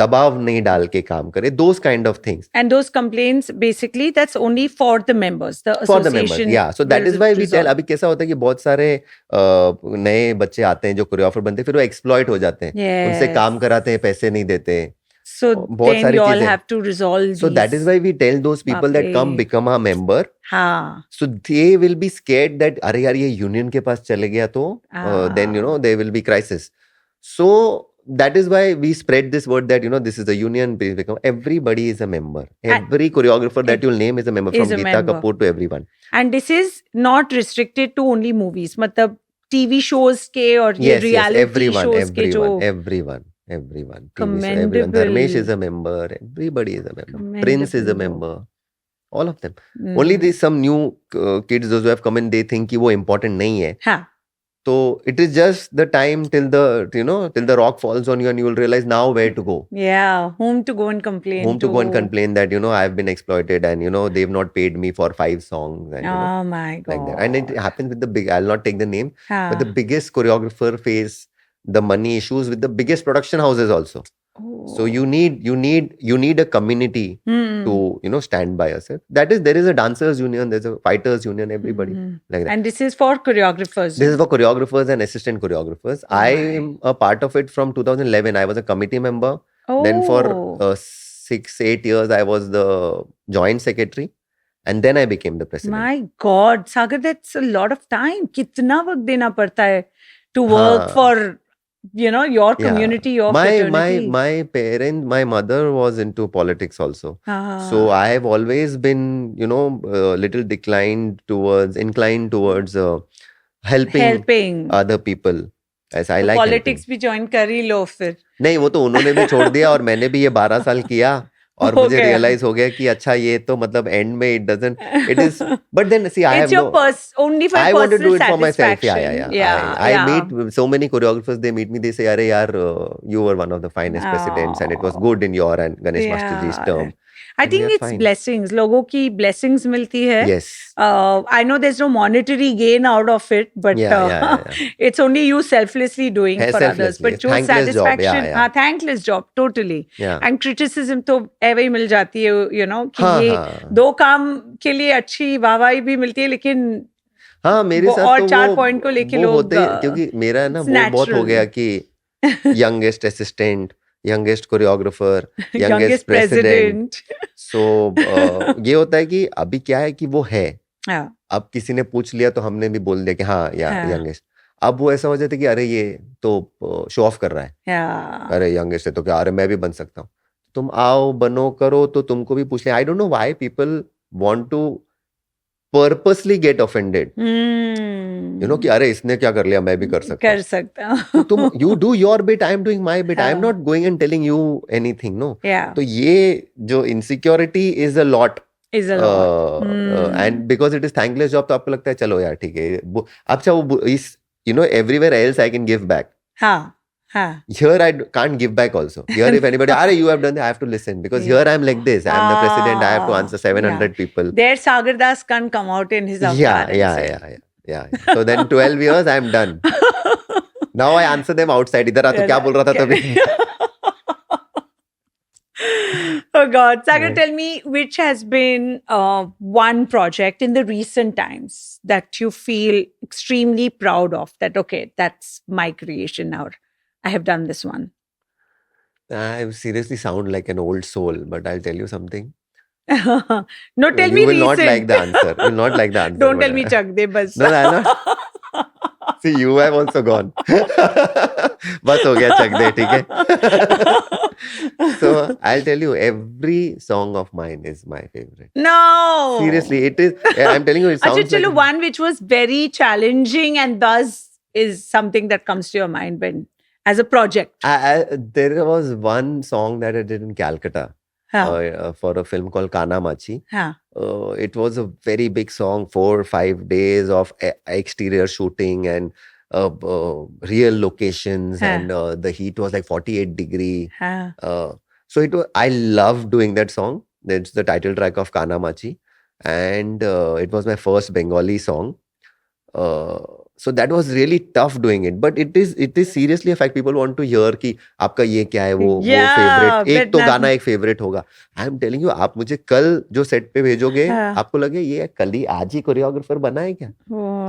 दबाव नहीं डाल के काम करे, those kind of things. And those complaints basically that's only for the members, the association. For the members, yeah. So that is why we tell. अभी कैसा होता है कि बहुत सारे नए बच्चे आते हैं जो कोरियोग्राफर बनते हैं, फिर वो एक्सप्लॉइट हो जाते हैं, उनसे काम कराते हैं, पैसे नहीं देते. So then you all have to resolve these. So that is why we tell those people that come become a member. So they will be scared that अरे यार ये union के पास चले गया तो then there will be crisis. So that is why we spread this word that this is the union. Everybody is a member. Every choreographer that you'll name is a member, from Geeta Kapoor to everyone. And this is not restricted to only movies. मतलब TV shows के और ये reality shows के जो. Everyone. Everyone. TV show, everyone. Dharmesh is a member. Everybody is a member. Prince is a member. All of them. Only there's some new kids, those who have come in, they think कि वो important नहीं है. हाँ. So it is just the time till the rock falls on you and you will realize now where to go. Yeah, whom to go and complain Whom to go and complain that, I've been exploited and, they've not paid me for 5 songs. And, oh my God. Like that. And it happens with the big, I'll not take the name, but the biggest choreographer face the money issues with the biggest production houses also. Oh. So you need a community to stand by yourself. There is a dancers union, there's a fighters union, everybody like that. And this is for choreographers. This is for choreographers and assistant choreographers. I am a part of it from 2011. I was a committee member. Then for 6-8 years I was the joint secretary, and then I became the president. My God, Sagar, that's a lot of time. कितना वक्त देना पड़ता है to work for your community, your fraternity. My parents, my mother was into politics also. So I have always been, little inclined towards helping other people. As I like politics भी join कर ही लो फिर. नहीं, वो तो उन्होंने भी छोड़ दिया और मैंने भी ये 12 साल किया. और मुझे रियलाइज हो गया कि अच्छा ये तो मतलब एंड में it is but then see I have only for I want to do it for myself. Yeah. I meet so many choreographers, they meet me, they say अरे यार you were one of the finest presidents and it was good in your and Ganesh Master ji's term. I think it's blessings. लोगों की blessings मिलती है. Yes. I know there's no monetary gain out of it, but it's only you selflessly doing for others. But जो satisfaction, thankless job, totally. Yeah. And criticism तो ऐवे ही मिल जाती है, कि ये 2 काम के लिए अच्छी वाहवाही भी मिलती है, लेकिन हाँ मेरे साथ और 4 पॉइंट को लेके लोग क्योंकि मेरा ना वो बहुत हो गया कि youngest assistant, youngest choreographer, youngest president. So ये होता है कि अभी क्या है कि वो है. अब किसी ने पूछ लिया तो हमने भी बोल दिया कि हाँ youngest. अब वो ऐसा हो जाता है कि अरे ये तो शो ऑफ कर रहा है. अरे youngest है तो क्या, अरे मैं भी बन सकता हूँ. तुम आओ बनो करो तो तुमको भी पूछ ले. I don't know why people want to purposely get offended. कि अरे इसने क्या कर लिया, मैं भी कर सकता हूँ. तुम you do your bit, I am doing my bit. I am not going and telling you anything, no. तो ये जो insecurity is a lot. And because it is thankless job, तो आपको लगता है चलो यार ठीक है. अच्छा वो इस everywhere else I can give back. Here I can't give back also. Here if anybody, you have done that, I have to listen. Because here I'm like this. I am the president. I have to answer 700 people. There Sagar Das can't come out in his avatar. Yeah. So then 12 years I'm done. Now I answer them outside. इधर आ तो क्या बोल रहा था तभी. Oh God. Sagar, tell me, which has been one project in the recent times that you feel extremely proud of? That, okay, that's my creation now. I have done this one. I seriously sound like an old soul, but I'll tell you something. No, tell me You will recent. not like the answer. You will not like the answer. Don't tell me Chak De bas. No, I'll not. See, you have also gone. बस हो गया चक दे, ठीक है. So I'll tell you, every song of mine is my favorite. No. Seriously, it is. I'm telling you, it sounds Achha, chalo, one which was very challenging and thus is something that comes to your mind when as a project. There was one song that I did in Calcutta. For a film called Kana Machi. It was a very big song, 4 or 5 days of exterior shooting and real locations, and the heat was like 48 degree. So I love doing that song. That's the title track of Kana Machi, and it was my first Bengali song. So that was really tough doing it, but it is seriously a fact. People want to hear कि आपका ये क्या है, वो favorite. एक तो गाना एक favorite होगा. I am telling you, आप मुझे कल जो set पे भेजोगे, आपको लगे ये कल ही आज ही choreographer बना है क्या?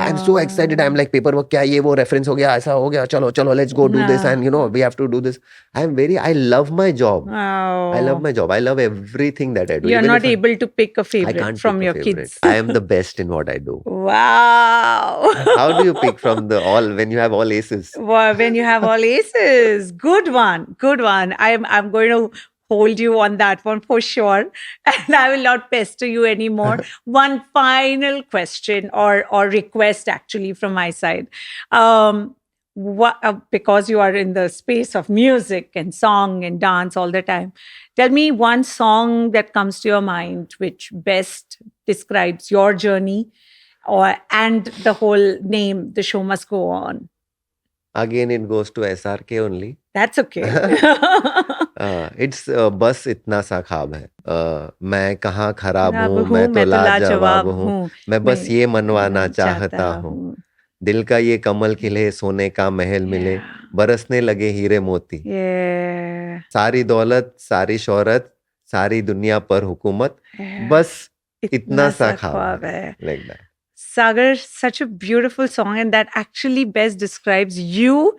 I am so excited. I am like paperwork क्या ये वो reference हो गया, ऐसा हो गया, चलो let's go do this, and we have to do this. I love my job. I love my job. I love everything that I do. You're not able to pick a favorite from your kids. I am the best in what I do. Wow. How do you pick from when you have all aces? Well, when you have all aces. Good one. I'm going to hold you on that one for sure. And I will not pester you anymore. One final question or request actually from my side. because you are in the space of music and song and dance all the time, tell me one song that comes to your mind which best describes your journey and the whole name, The Show Must Go On. Again, it goes to SRK only. That's okay. It's बस इतना सा ख्वाब है. मैं कहाँ खराब हूँ, मैं तो लाजवाब हूँ, मैं बस ये मनवाना चाहता हूँ. दिल का ये कमल खिले, सोने का महल मिले, बरसने लगे हीरे मोती. सारी दौलत, सारी शोहरत, सारी दुनिया पर हुकूमत, बस इतना सा ख्वाब है. Like that. Sagar, such a beautiful song, and that actually best describes you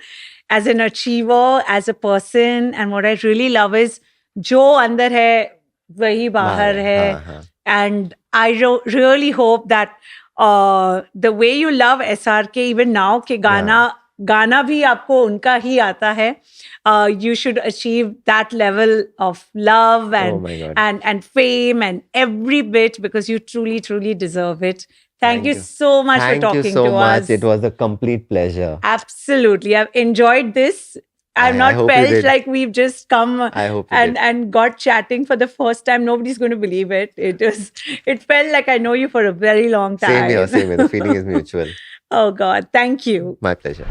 as an achiever, as a person. And what I really love is, jo andar hai, wahi bahar hai. And I really hope that the way you love SRK, even now, ke Gana bhi aapko unka hi aata hai. You should achieve that level of love and fame and every bit, because you truly, truly deserve it. Thank you so much for talking to us. Thank you so much. It was a complete pleasure. Absolutely. I've enjoyed this. I've not felt like we've just come and got chatting for the first time. Nobody's going to believe it. It felt like I know you for a very long time. Same here. The feeling is mutual. Oh God. Thank you. My pleasure.